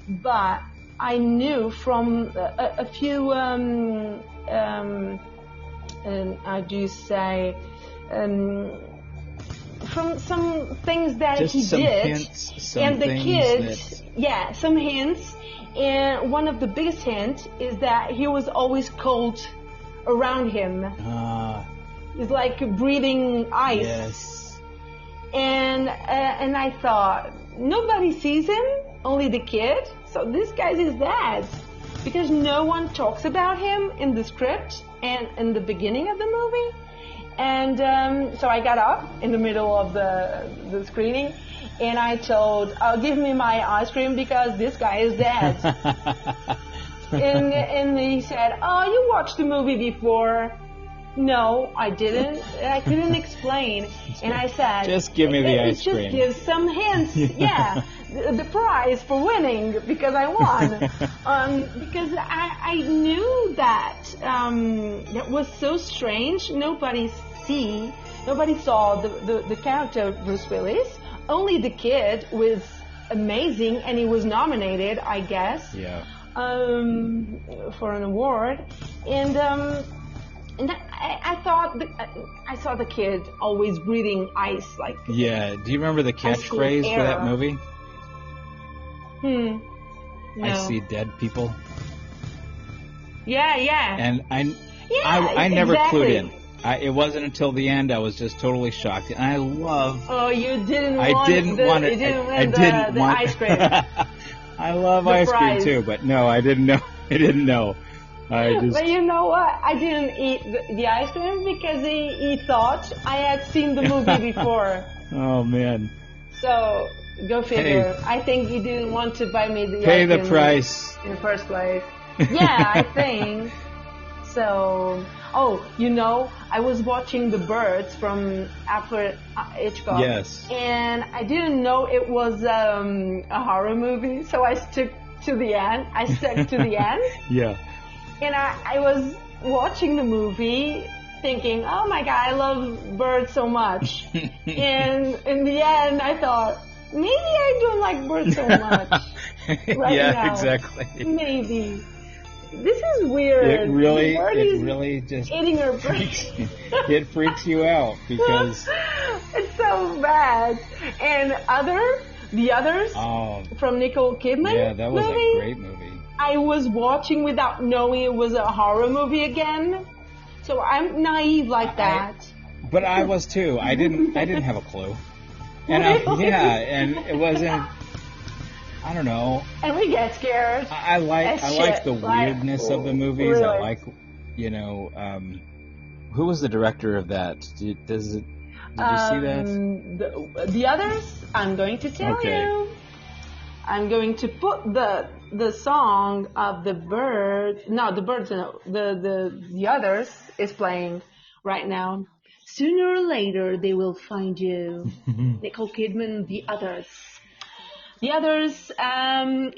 S2: But I knew from a few, how do you say, from some things that
S4: Just
S2: he
S4: some
S2: did,
S4: hints,
S2: and the
S4: things
S2: kids, some hints. And one of the biggest hints is that he was always cold around him. It's like breathing ice.
S4: Yes.
S2: And I thought, nobody sees him, only the kid. So this guy is dead because no one talks about him in the script and in the beginning of the movie. And so I got up in the middle of the screening, and I told, give me my ice cream because this guy is dead. and he said, oh, you watched the movie before. No, I didn't. I couldn't explain. And I said,
S4: just give me the ice
S2: cream. Just give some hints. Yeah. The prize for winning because I won. Because I knew that that was so strange. Nobody saw the character of Bruce Willis. Only the kid was amazing, and he was nominated, I guess, for an award. And I thought I saw the kid always breathing ice, like.
S4: Yeah. Do you remember the catchphrase for that movie?
S2: No.
S4: I see dead people.
S2: Yeah.
S4: And I never
S2: exactly.
S4: clued in. It wasn't until the end I was just totally shocked. And I love.
S2: Oh, you didn't.
S4: I didn't want it. I didn't want
S2: ice cream.
S4: I love ice cream too, but no, I didn't know. I didn't know.
S2: But you know what? I didn't eat the ice cream because he thought I had seen the movie before.
S4: Oh man.
S2: So go figure.
S4: Hey.
S2: I think he didn't want to buy me the
S4: pay
S2: ice
S4: the
S2: cream
S4: price
S2: in the first place. Yeah, I think. So, I was watching The Birds from Alfred Hitchcock.
S4: Yes.
S2: And I didn't know it was a horror movie, so I stuck to the end.
S4: Yeah.
S2: And I was watching the movie thinking, oh my God, I love birds so much. And in the end, I thought, maybe I don't like birds so much.
S4: Yeah,
S2: now.
S4: Exactly.
S2: Maybe. This is weird.
S4: It really just
S2: eating her brains.
S4: It freaks you out because
S2: it's so bad. And the others from Nicole Kidman.
S4: Yeah, that was
S2: movie,
S4: a great movie.
S2: I was watching without knowing it was a horror movie again. So I'm naive like that.
S4: But I was too. I didn't have a clue. And and it wasn't. I don't know.
S2: And we get scared.
S4: I like the weirdness of the movies.
S2: Really?
S4: I like, who was the director of that? Did you see that?
S2: The others, I'm going to tell you. I'm going to put the song of the others is playing right now. Sooner or later, they will find you. Nicole Kidman, The Others. The Others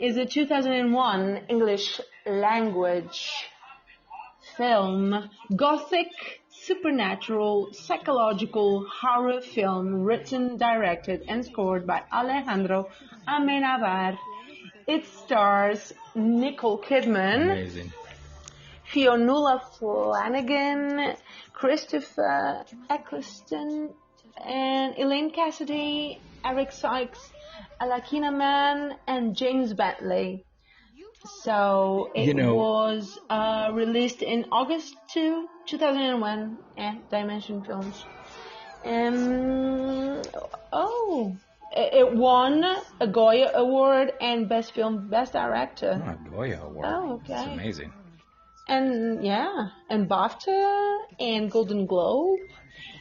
S2: is a 2001 English language film, gothic, supernatural, psychological horror film written, directed, and scored by Alejandro Amenabar. It stars Nicole Kidman,
S4: Amazing.
S2: Fionnuala Flanagan, Christopher Eccleston, and Elaine Cassidy, Eric Sykes, Alakina Mann, and James Bentley. So it was released in August 2001 at Dimension Films. It won a Goya Award and Best Film, Best Director.
S4: Oh, a Goya Award.
S2: Oh, okay.
S4: That's amazing.
S2: And and BAFTA and Golden Globe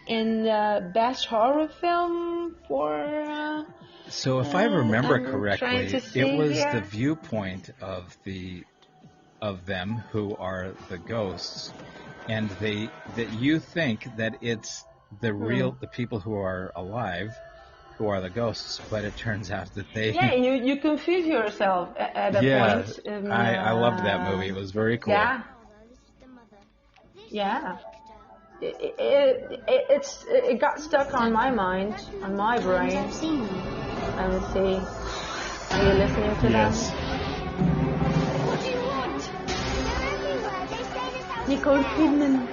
S2: and Best Horror Film for.
S4: So if I remember
S2: I'm
S4: correctly,
S2: trying to see
S4: it was
S2: here.
S4: the viewpoint of them who are the ghosts, and that you think that it's the people who are alive who are the ghosts, but it turns out that they.
S2: Yeah, you confuse yourself at a point.
S4: I loved that movie. It was very cool.
S2: Yeah. It got stuck on my mind, on my brain. Let me see. Are you listening to
S4: Yes.
S2: them? What do you want? Nicole Kidman.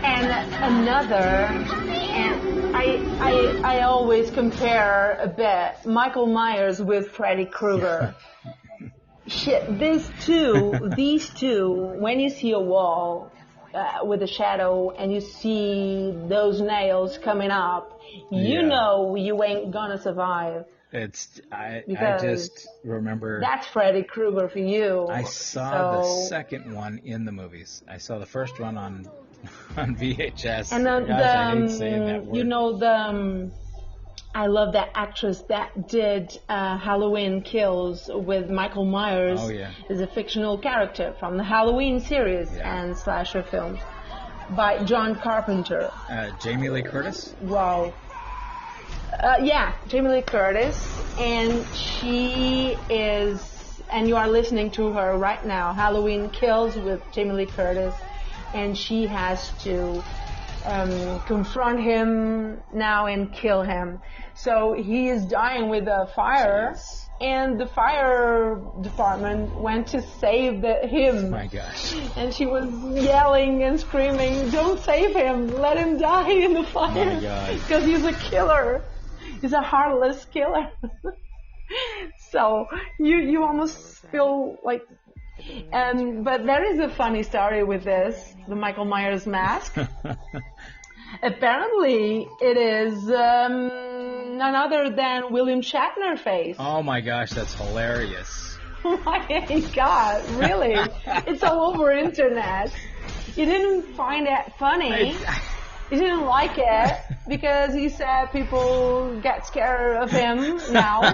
S2: And another, and I always compare a bit Michael Myers with Freddy Krueger. These two, when you see a wall with a shadow and you see those nails coming up, you know you ain't gonna survive.
S4: I
S2: Because
S4: just remember.
S2: That's Freddy Krueger for you.
S4: I saw the second one in the movies. I saw the first one on VHS.
S2: And
S4: Gosh, I hate saying that word.
S2: I love that actress that did Halloween Kills with Michael Myers.
S4: Oh, yeah.
S2: Is a fictional character from the Halloween series and slasher films by John Carpenter.
S4: Jamie Lee Curtis?
S2: Wow. Jamie Lee Curtis, and she is, and you are listening to her right now, Halloween Kills with Jamie Lee Curtis, and she has to confront him now and kill him. So he is dying with a fire, and the fire department went to save him.
S4: My gosh.
S2: And she was yelling and screaming, "Don't save him! Let him die in the fire!"
S4: My God.
S2: Because he's a killer. He's a heartless killer. So you almost feel like. But there is a funny story with this, the Michael Myers mask. Apparently, it is none other than William Shatner face.
S4: Oh my gosh, that's hilarious.
S2: Oh my God, really? It's all over internet. You didn't find it funny. You didn't like it because he said people get scared of him now.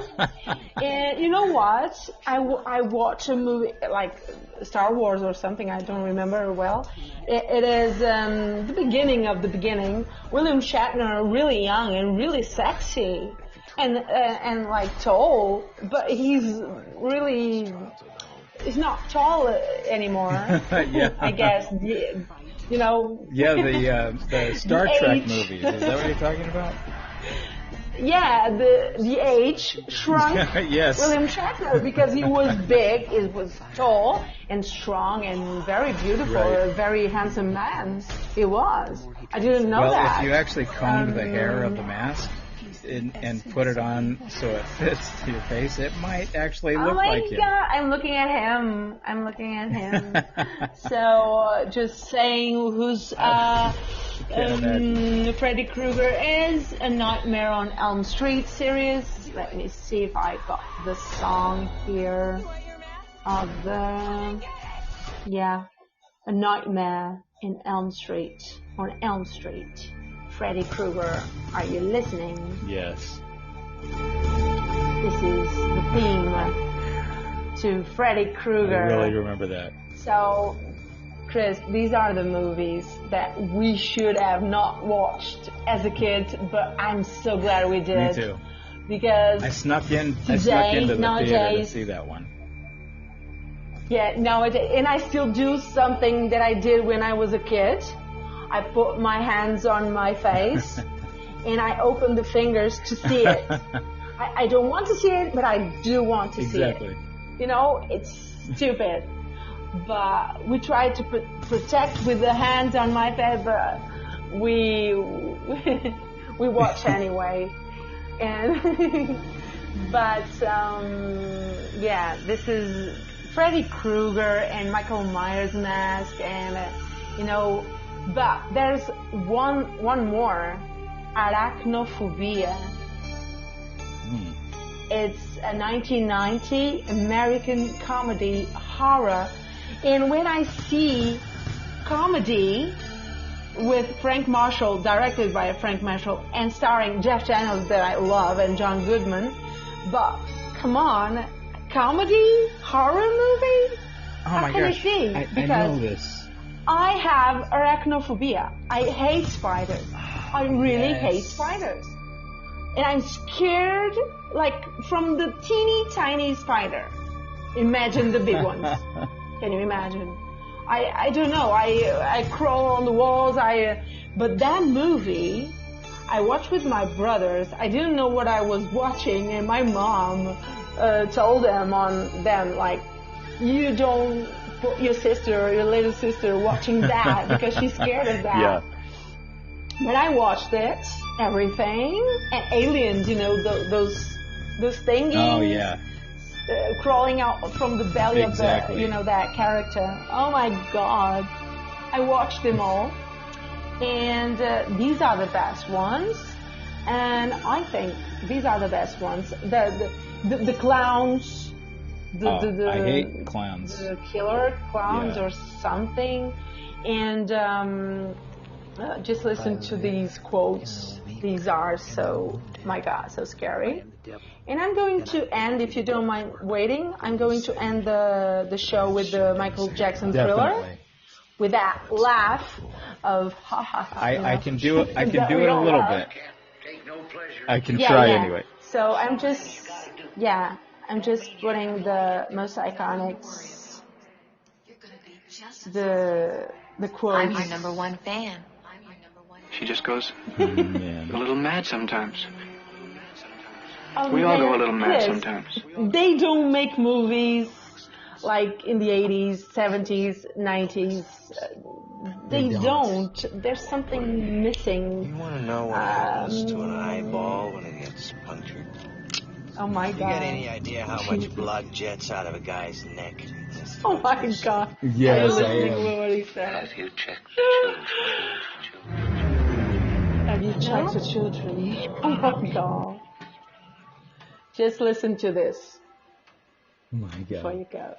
S2: And you know what? I watched a movie like Star Wars or something. I don't remember well. It is the beginning of the beginning. William Shatner, really young and really sexy, and like tall, but he's not tall anymore.
S4: Yeah.
S2: I guess. You know.
S4: Yeah, the Star Trek movies. Is that what you're talking about?
S2: Yeah, the age shrunk
S4: Yes.
S2: William Shatner because he was big, he was tall and strong and very beautiful,
S4: Right.
S2: a very handsome man. He was. I didn't know
S4: Well,
S2: that.
S4: if you actually combed the hair of the mask and put it on so it fits to your face, it might actually
S2: Oh
S4: look
S2: my
S4: like him.
S2: God, I'm looking at him. So, just saying who's
S4: Can't imagine.
S2: Freddy Krueger is A Nightmare on Elm Street series. Let me see if I got the song here of the, yeah, A Nightmare in Elm Street, on Elm Street. Freddy Krueger, are you listening?
S4: Yes.
S2: This is the theme to Freddy Krueger.
S4: I really remember that.
S2: So, Chris, these are the movies that we should have not watched as a kid, but I'm so glad we did.
S4: Me too.
S2: Because
S4: I snuck into the
S2: nowadays,
S4: theater to see that one.
S2: yeah, nowadays, and I still do something that I did when I was a kid. I put my hands on my face and I open the fingers to see it. I don't want to see it, but I do want to see it.
S4: Exactly.
S2: You know, it's stupid. But we try to protect with the hands on my face, but we watch anyway. And but yeah, this is Freddy Krueger and Michael Myers mask, and you know, but there's one more, Arachnophobia. It's a 1990 American comedy horror. And when I see comedy with Frank Marshall, directed by Frank Marshall, and starring Jeff Daniels, that I love, and John Goodman, but come on, comedy horror movie?
S4: Oh my gosh,
S2: Be?
S4: I know this.
S2: I have arachnophobia. I hate spiders. I really hate spiders. And I'm scared, like, from the teeny tiny spider. Imagine the big ones. Can you imagine? I don't know. I crawl on the walls. But that movie, I watched with my brothers. I didn't know what I was watching, and my mom told them like, you don't put your little sister watching that because she's scared of that.
S4: Yeah.
S2: But I watched it, everything, and aliens, you know, those thingies.
S4: Oh yeah.
S2: Crawling out from the belly
S4: Exactly.
S2: of the, you know, that character. Oh my God. I watched them all. And these are the best ones. And I think these are the best ones. The clowns.
S4: I hate clowns.
S2: The killer clowns
S4: Yeah.
S2: or something. And just listen to these quotes. These are so, my God, so scary. And I'm going to end, if you don't mind waiting, I'm going to end the show with the Michael Jackson Thriller,
S4: Definitely.
S2: with that laugh of ha ha ha.
S4: I can do it. I can
S2: That
S4: do
S2: we
S4: it a
S2: all
S4: little
S2: love.
S4: bit. I can try anyway.
S2: So I'm just putting the most iconic, the quotes.
S5: I'm your number one fan.
S6: She just goes
S4: Man.
S6: a little mad sometimes.
S2: of
S6: We all go
S2: their
S6: a little mad
S2: kids.
S6: sometimes.
S2: They don't make movies like in the 80s, 70s, 90s. They don't. There's something missing.
S7: You want to know what happens to an eyeball when it gets punctured?
S2: Oh my
S7: You got
S2: God.
S7: any idea how much blood jets out of a guy's neck?
S2: Oh my God.
S4: Yes,
S2: I'm
S4: I
S2: listening
S4: am.
S2: to what he said.
S6: You check
S2: Have you checked the children? Oh my God. Just listen to this
S4: Oh my
S2: before
S4: God.
S2: you go.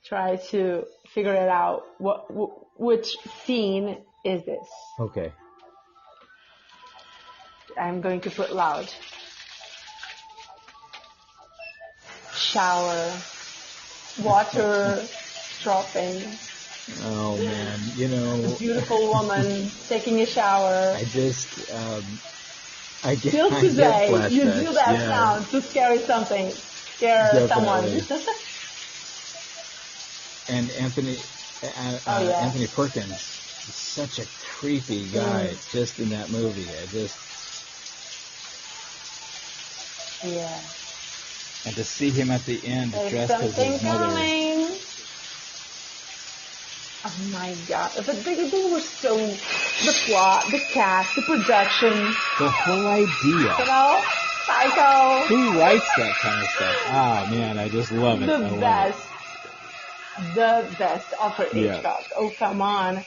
S2: Try to figure it out. Which scene is this?
S4: Okay.
S2: I'm going to put loud. Shower. Water dropping.
S4: Oh man, you know,
S2: Beautiful woman taking a shower.
S4: I just, I get,
S2: Still
S4: I get
S2: today, you
S4: flashbacks.
S2: do that
S4: Yeah.
S2: sound to scare something. Scare someone.
S4: Definitely. And Anthony,
S2: Oh, yeah.
S4: Anthony Perkins is such a creepy guy just in that movie.
S2: Yeah.
S4: And to see him at the end
S2: There's
S4: dressed as
S2: something
S4: his mother.
S2: coming. Oh my God. But they were so, the plot, the cast, the production,
S4: The whole idea.
S2: you know, Psycho,
S4: Who writes that kind of stuff? Ah, man, I just love it. I
S2: the
S4: love
S2: best. The best Alfred
S4: Yeah.
S2: Hitchcock. Oh, come on.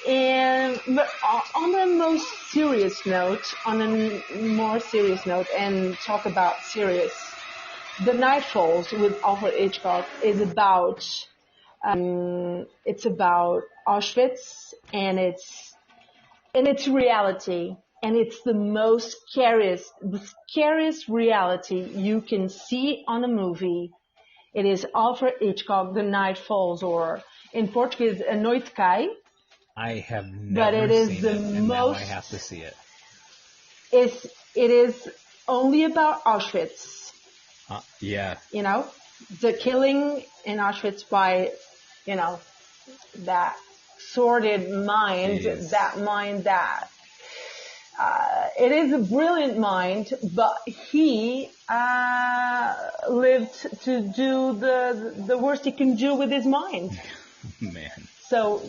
S2: But on a most serious note, on a more serious note, and talk about serious, The Night Falls with Alfred Hitchcock is about it's about Auschwitz, and it's reality, and it's the scariest reality you can see on a movie. It is Alfred Hitchcock, The Night Falls, or in Portuguese, A Noite Cai.
S4: I have
S2: But
S4: never
S2: it is
S4: seen
S2: the
S4: it, and now I
S2: most-
S4: have to see it.
S2: It is only about Auschwitz.
S4: Yeah.
S2: You know, the killing in Auschwitz by, you know, that sordid mind,
S4: Jeez.
S2: that mind that it is a brilliant mind, but he lived to do the worst he can do with his mind.
S4: Man.
S2: So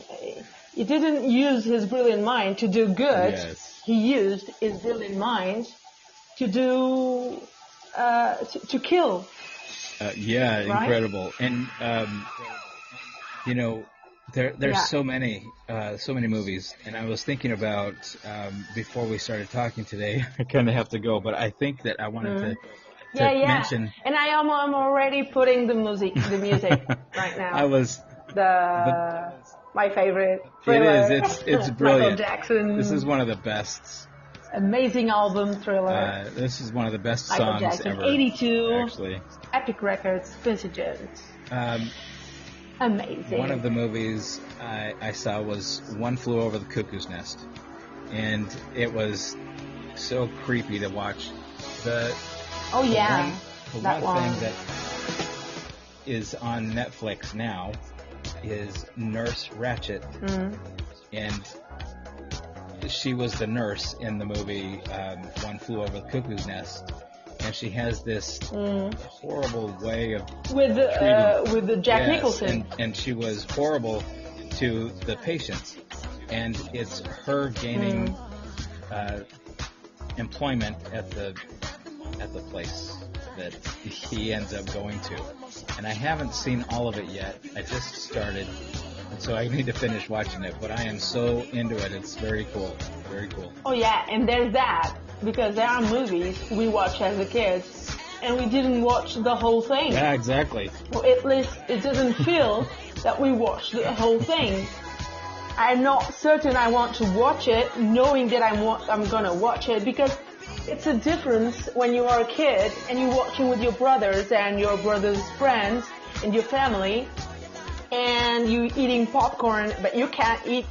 S2: he didn't use his brilliant mind to do good.
S4: Yes.
S2: He used his brilliant mind to do to kill.
S4: Yeah,
S2: Right?
S4: incredible. And you know, there's
S2: Yeah.
S4: so many movies, and I was thinking about before we started talking today. I kind of have to go, but I think that I wanted to
S2: Yeah.
S4: mention.
S2: And I'm already putting the music right now.
S4: I was.
S2: My favorite
S4: It
S2: thriller.
S4: is. It's brilliant.
S2: Michael Jackson.
S4: This is one of the best.
S2: Amazing album, Thriller.
S4: This is one of the best
S2: Michael
S4: songs
S2: Jackson,
S4: ever.
S2: 82.
S4: Actually,
S2: Epic Records, Quincy Jones. Amazing.
S4: one of the movies I saw was One Flew Over the Cuckoo's Nest, and it was so creepy to watch. The
S2: that
S4: one
S2: one.
S4: thing that is on Netflix now is Nurse Ratched, and she was the nurse in the movie One Flew Over the Cuckoo's Nest, and she has this horrible way of
S2: with the Jack
S4: Yes,
S2: Nicholson.
S4: and she was horrible to the patients, and it's her gaining employment at the place that he ends up going to. And I haven't seen all of it yet. I just started, and so I need to finish watching it. But I am so into it. It's very cool. Very cool.
S2: Oh yeah, and there's that, because there are movies we watch as a kid and we didn't watch the whole thing.
S4: Yeah, exactly.
S2: Well, at least it doesn't feel that we watched the whole thing. I'm not certain I want to watch it knowing that I'm gonna watch it, because it's a difference when you are a kid and you're watching with your brothers and your brother's friends and your family, and you eating popcorn, but you can't eat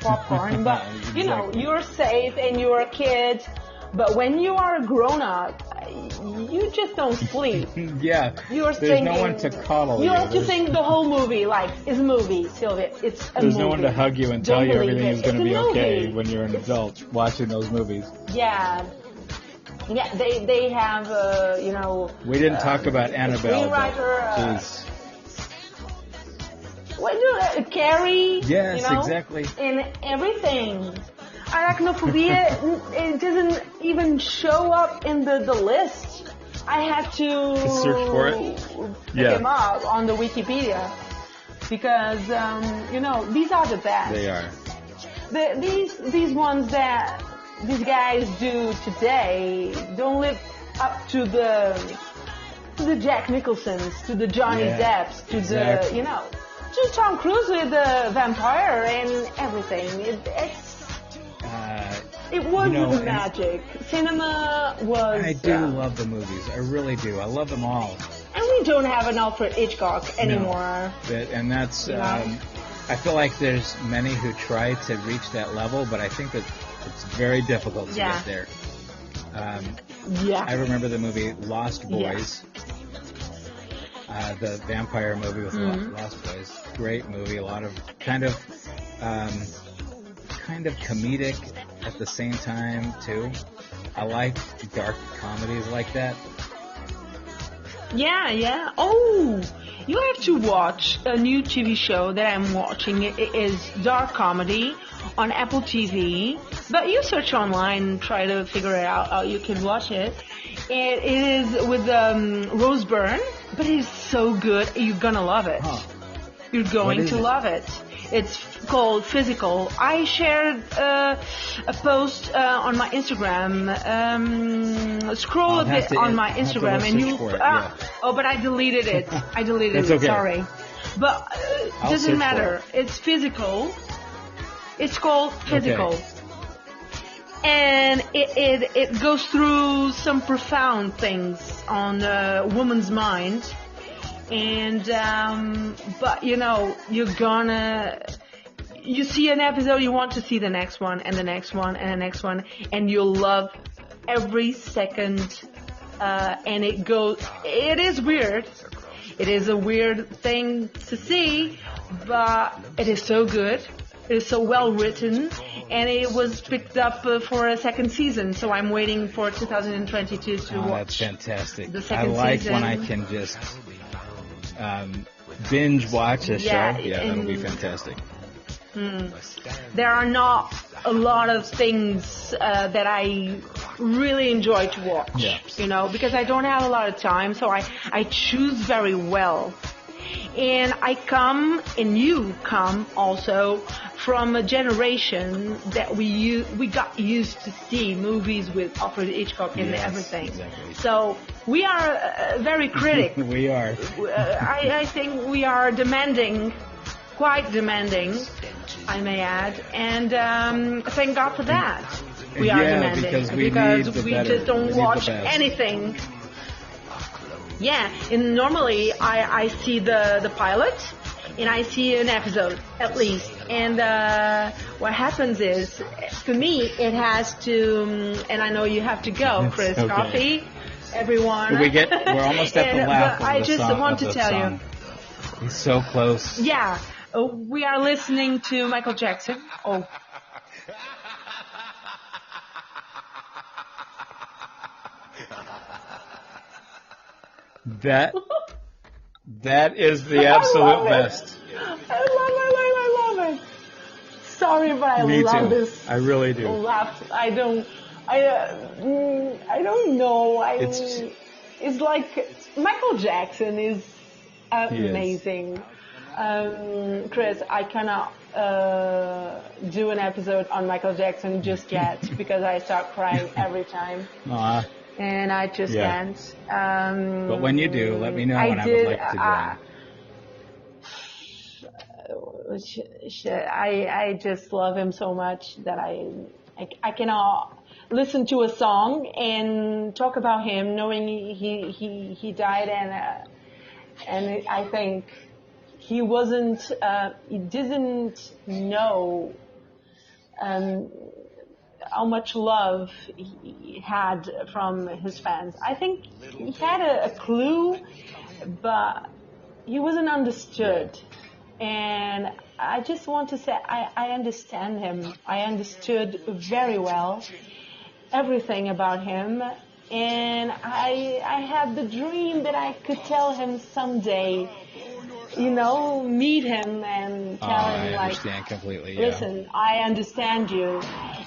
S2: popcorn, but you know,
S4: Exactly.
S2: you're safe and you're a kid. But when you are a grown-up, you just don't sleep.
S4: Yeah.
S2: You're
S4: There's
S2: thinking,
S4: no one to coddle
S2: you
S4: you.
S2: have to
S4: There's-
S2: think the whole movie, like, it's a movie, Sylvia. It's a
S4: There's
S2: movie.
S4: no one to hug you and
S2: Don't
S4: tell you
S2: believe
S4: everything
S2: it.
S4: is going to
S2: It's
S4: be
S2: a
S4: okay
S2: movie.
S4: when you're an adult watching those movies.
S2: Yeah. Yeah, they have, you know...
S4: We didn't talk about Annabelle. but-
S2: screenwriter,
S4: Jeez.
S2: Carrie,
S4: Yes,
S2: you know,
S4: exactly.
S2: in everything. Arachnophobia, it doesn't even show up in the list. I had to
S4: search for it?
S2: pick
S4: Yeah.
S2: him up on the Wikipedia, because, you know, these are the best.
S4: They are.
S2: These ones that these guys do today don't live up to the Jack Nicholsons, to the Johnny
S4: Yeah,
S2: Depps, to
S4: exactly.
S2: the, you know, to Tom Cruise with the vampire and everything. It was
S4: You know,
S2: the
S4: and-
S2: magic. Cinema was...
S4: I do love the movies. I really do. I love them all.
S2: And we don't have an Alfred Hitchcock anymore.
S4: And that's,
S2: Yeah.
S4: I feel like there's many who try to reach that level, but I think that it's very difficult to
S2: Yeah.
S4: get there.
S2: Yeah.
S4: I remember the movie Lost
S2: Yeah.
S4: Boys. The vampire movie with
S2: Mm-hmm.
S4: Lost Boys. Great movie. A lot of kind of comedic at the same time too. I like dark comedies like that.
S2: Yeah, yeah. Oh, you have to watch a new TV show that I'm watching. It is dark comedy on Apple TV. But you search online and try to figure it out how you can watch it. It is with Rose Byrne, but it is so good. You're gonna love it.
S4: Huh.
S2: You're going to love it. It's called Physical. I shared a post on my Instagram. Scroll a bit on my Instagram and you. Oh, but I deleted it.
S4: That's okay.
S2: Sorry, but doesn't matter. It's Physical. It's called Physical.
S4: Okay.
S2: And it goes through some profound things on a woman's mind. And, but you know, you see an episode, you want to see the next one, and the next one, and the next one, and you'll love every second, and it is weird. It is a weird thing to see, but it is so good. It is so well written, and it was picked up for a second season, so I'm waiting for 2022 to watch.
S4: That's fantastic.
S2: The second
S4: I like
S2: season.
S4: when I can just binge watch a show. Yeah, that'll be fantastic.
S2: There are not a lot of things that I really enjoy to watch, you know, because I don't have a lot of time, so I choose very well. And I come, and you come also from a generation that we got used to see movies with Alfred Hitchcock and everything.
S4: Exactly.
S2: So we are very critic.
S4: We are.
S2: I think we are demanding, quite demanding, I may add, and thank God for that. We are demanding
S4: because we
S2: just don't watch anything. Yeah, and normally I see the pilot, and I see an episode at least. And what happens is, for me, it has to, and I know you have to go, Chris.
S4: Okay.
S2: Coffee, everyone.
S4: We're almost at the laugh.
S2: I just want to tell you.
S4: He's so close.
S2: Yeah, we are listening to Michael Jackson. Oh.
S4: That is the absolute best.
S2: I love it. Sorry, but I
S4: Me
S2: love
S4: too.
S2: this.
S4: I really do.
S2: Laugh. I don't know. It's like Michael Jackson is amazing. Chris, I cannot do an episode on Michael Jackson just yet because I start crying every time.
S4: Aww.
S2: And I just can't.
S4: But when you do, let me know, and I would like to join.
S2: I just love him so much that I cannot listen to a song and talk about him knowing he died, and I think he didn't know how much love he had from his fans. I think he had a clue, but he wasn't understood. And I just want to say I understand him. I understood very well everything about him. And I had the dream that I could tell him someday, you know, meet him and tell him,
S4: I understand completely.
S2: Listen, I understand you.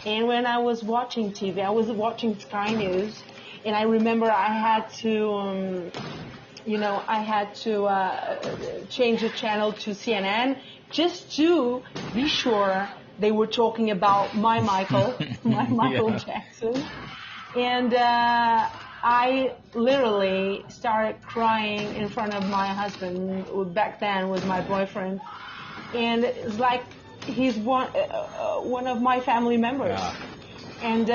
S2: And when I was watching TV, I was watching Sky News, and I remember I had to, change the channel to CNN just to be sure they were talking about my Michael Jackson. And I literally started crying in front of my husband, who back then was my boyfriend. And it's like he's one of my family members. Yeah. And,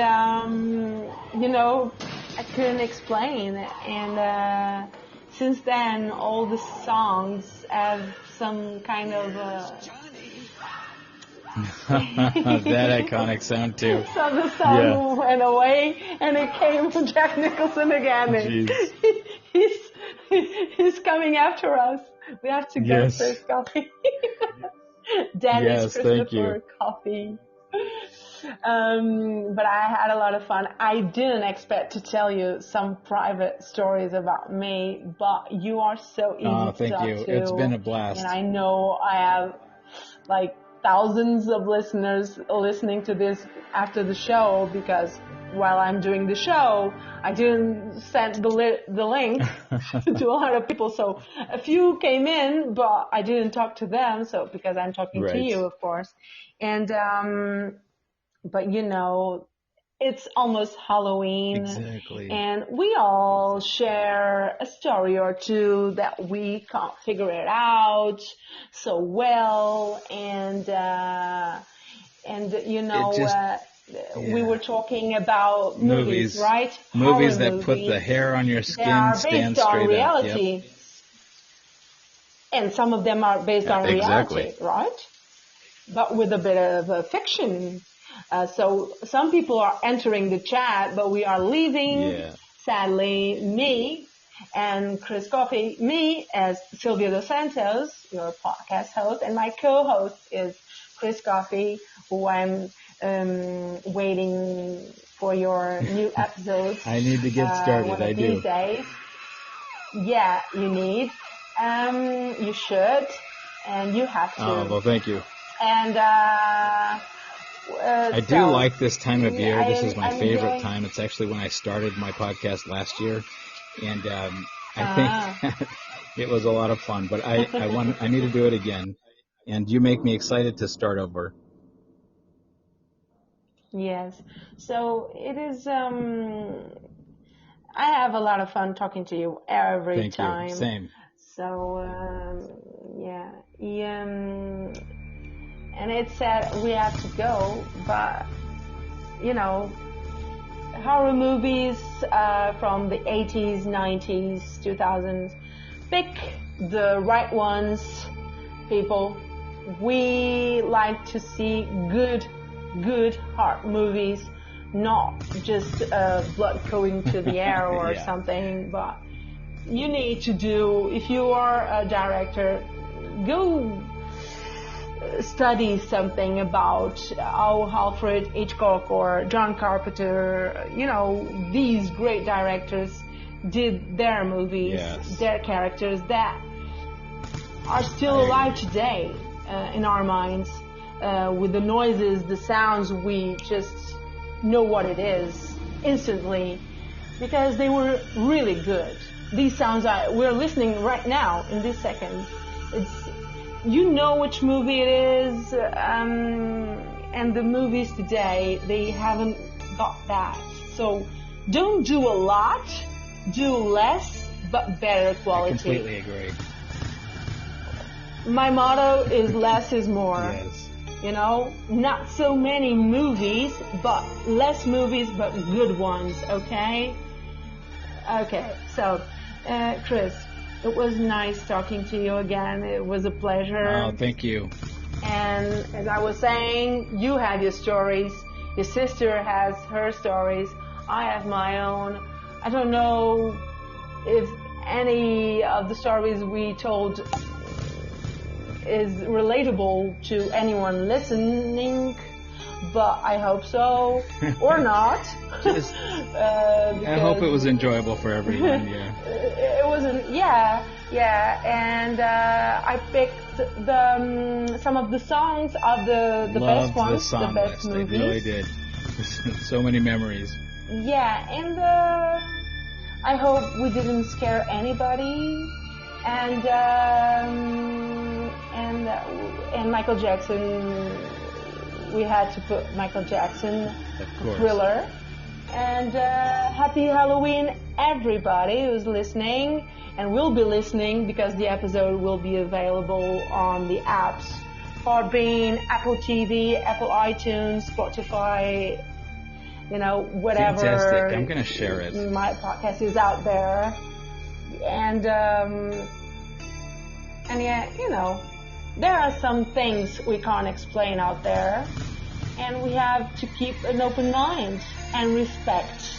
S2: I couldn't explain. And since then, all the songs have some kind of...
S4: that iconic sound too.
S2: So the song went away, and it came from Jack Nicholson again. And he's coming after us. We have to go first, Coffee. Dennis Christopher Coffee. But I had a lot of fun. I didn't expect to tell you some private stories about me, but you are so easy to talk to.
S4: Thank you. It's been a blast.
S2: And I know I have thousands of listeners listening to this after the show because while I'm doing the show, I didn't send the link to a lot of people. So a few came in, but I didn't talk to them. So because I'm talking to you, of course. And, but you know, it's almost Halloween.
S4: Exactly.
S2: And we all share a story or two that we can't figure it out so well. And you know, we were talking about movies, right?
S4: Movies
S2: Horror
S4: that put the hair on your skin, stand
S2: based on
S4: straight
S2: reality.
S4: up. Yep.
S2: And some of them are based on
S4: exactly.
S2: reality, right? But with a bit of fiction. So some people are entering the chat, but we are leaving. Sadly, me and Chris Coffey, me as Silvia Dos Santos, your podcast host, and my co-host is Chris Coffey, who I'm waiting for your new episodes.
S4: I need to get started.
S2: One of these days. Yeah, you need. You should, and you have to.
S4: Oh, well, thank you.
S2: And
S4: I do like this time of year. This is my favorite time. It's actually when I started my podcast last year, and I think it was a lot of fun. But I need to do it again, and you make me excited to start over.
S2: Yes. So it is. I have a lot of fun talking to you every time.
S4: Thank you. Same.
S2: So yeah. And it's sad we have to go, but you know, horror movies from the 80s, 90s, 2000s. Pick the right ones, people. We like to see good horror movies, not just blood going to the air or something. But you need to do, if you are a director, go study something about how Alfred Hitchcock or John Carpenter, you know, these great directors did their movies, their characters that are still alive today in our minds. With the noises, the sounds, we just know what it is instantly because they were really good. These sounds we're listening right now in this second. You know which movie it is, and the movies today, they haven't got that. So don't do a lot, do less, but better quality.
S4: I completely agree.
S2: My motto is less is more.
S4: Yes.
S2: You know, not so many movies, but less movies, but good ones, okay? Okay, so, Chris, it was nice talking to you again. It was a pleasure.
S4: Oh, thank you.
S2: And as I was saying, you have your stories. Your sister has her stories. I have my own. I don't know if any of the stories we told is relatable to anyone listening, but I hope so, or not.
S4: I hope it was enjoyable for everyone.
S2: It wasn't. And I picked some of the songs of the best ones, the best movies.
S4: They really did. So many memories.
S2: Yeah, and I hope we didn't scare anybody. And Michael Jackson, we had to put Michael Jackson, Thriller. And happy Halloween, everybody who's listening and will be listening, because the episode will be available on the apps: Podbean, Apple TV, Apple iTunes, Spotify, you know, whatever.
S4: Fantastic. I'm going to share it.
S2: My podcast is out there. And yeah, you know, there are some things we can't explain out there, and we have to keep an open mind and respect.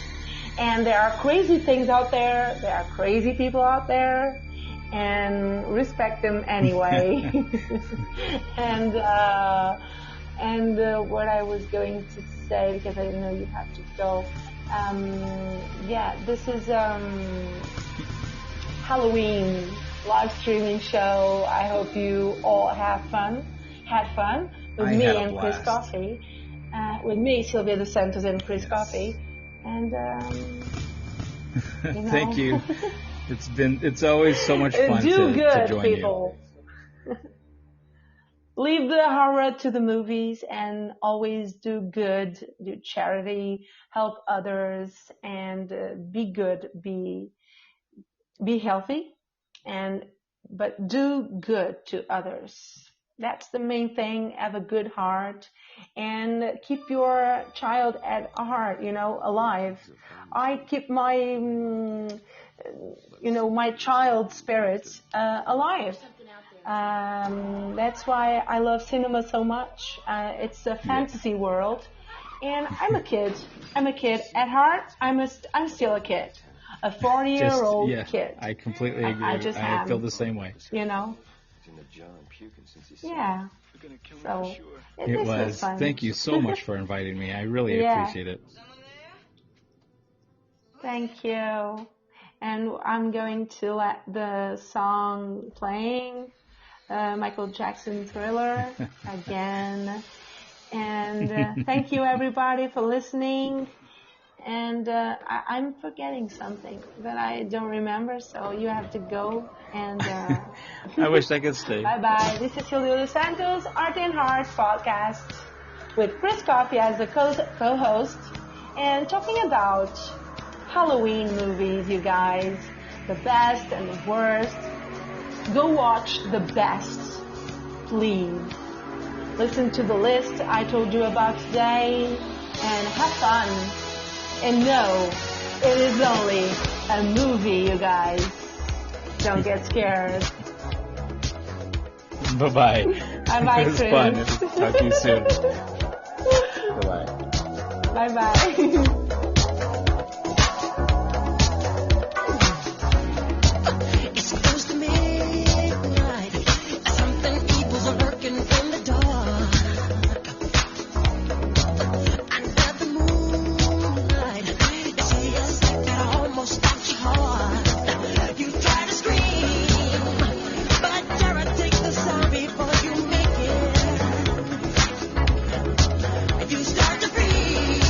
S2: And there are crazy things out there, there are crazy people out there, and respect them anyway. and what I was going to say, because I know you have to go, yeah, this is Halloween live streaming show. I hope you all had fun with me and Chris Coffey. With me, Silvia Dos Santos, and Chris Coffey. And you know.
S4: Thank you. It's always so much fun
S2: Do
S4: to
S2: good,
S4: join
S2: people. Leave the horror to the movies and always do good, do charity, help others, and be good, be healthy, but do good to others. That's the main thing. Have a good heart and keep your child at heart, alive. I keep my, my child spirits alive. That's why I love cinema so much. It's a fantasy world, and I'm a kid. I'm a kid at heart. I'm still a kid, a 40-year-old kid.
S4: I completely agree. I feel the same way.
S2: Yeah. So
S4: it was fun. Thank you so much for inviting me. I really appreciate it.
S2: Thank you. And I'm going to let the song playing, Michael Jackson Thriller again. And thank you everybody for listening. And I'm forgetting something that I don't remember, so you have to go. And
S4: I wish I could stay.
S2: Bye-bye. This is Julio dos Santos, Art and Heart podcast with Chris Coffey as the co-host and talking about Halloween movies, you guys. The best and the worst. Go watch the best, please. Listen to the list I told you about today and have fun. And no, it is only a movie, you guys. Don't get scared.
S4: Bye-bye.
S2: Bye-bye,
S4: It was
S2: Chris.
S4: fun. Talk to you soon. Bye-bye.
S2: Bye-bye.
S5: You start to breathe.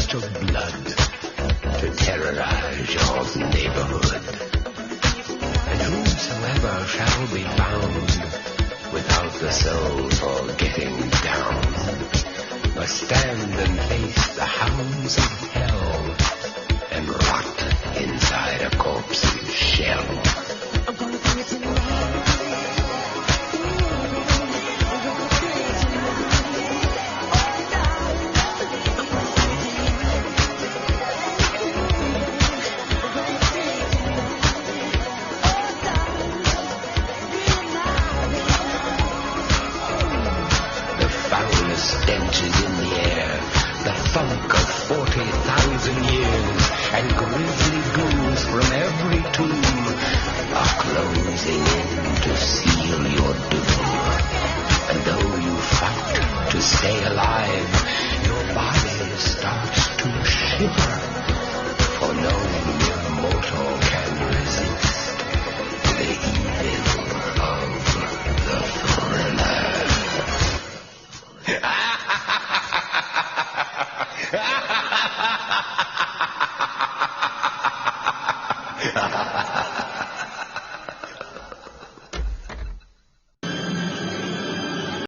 S5: thirst of blood to terrorize your neighborhood. And whosoever shall be found without the soul for getting down must stand and face the hounds of hell and rot inside a corpse's shell. Stench is in the air, the funk of 40,000 years, and grisly ghouls from every tomb are closing in to seal your doom. And though you fight to stay alive, your body starts to shiver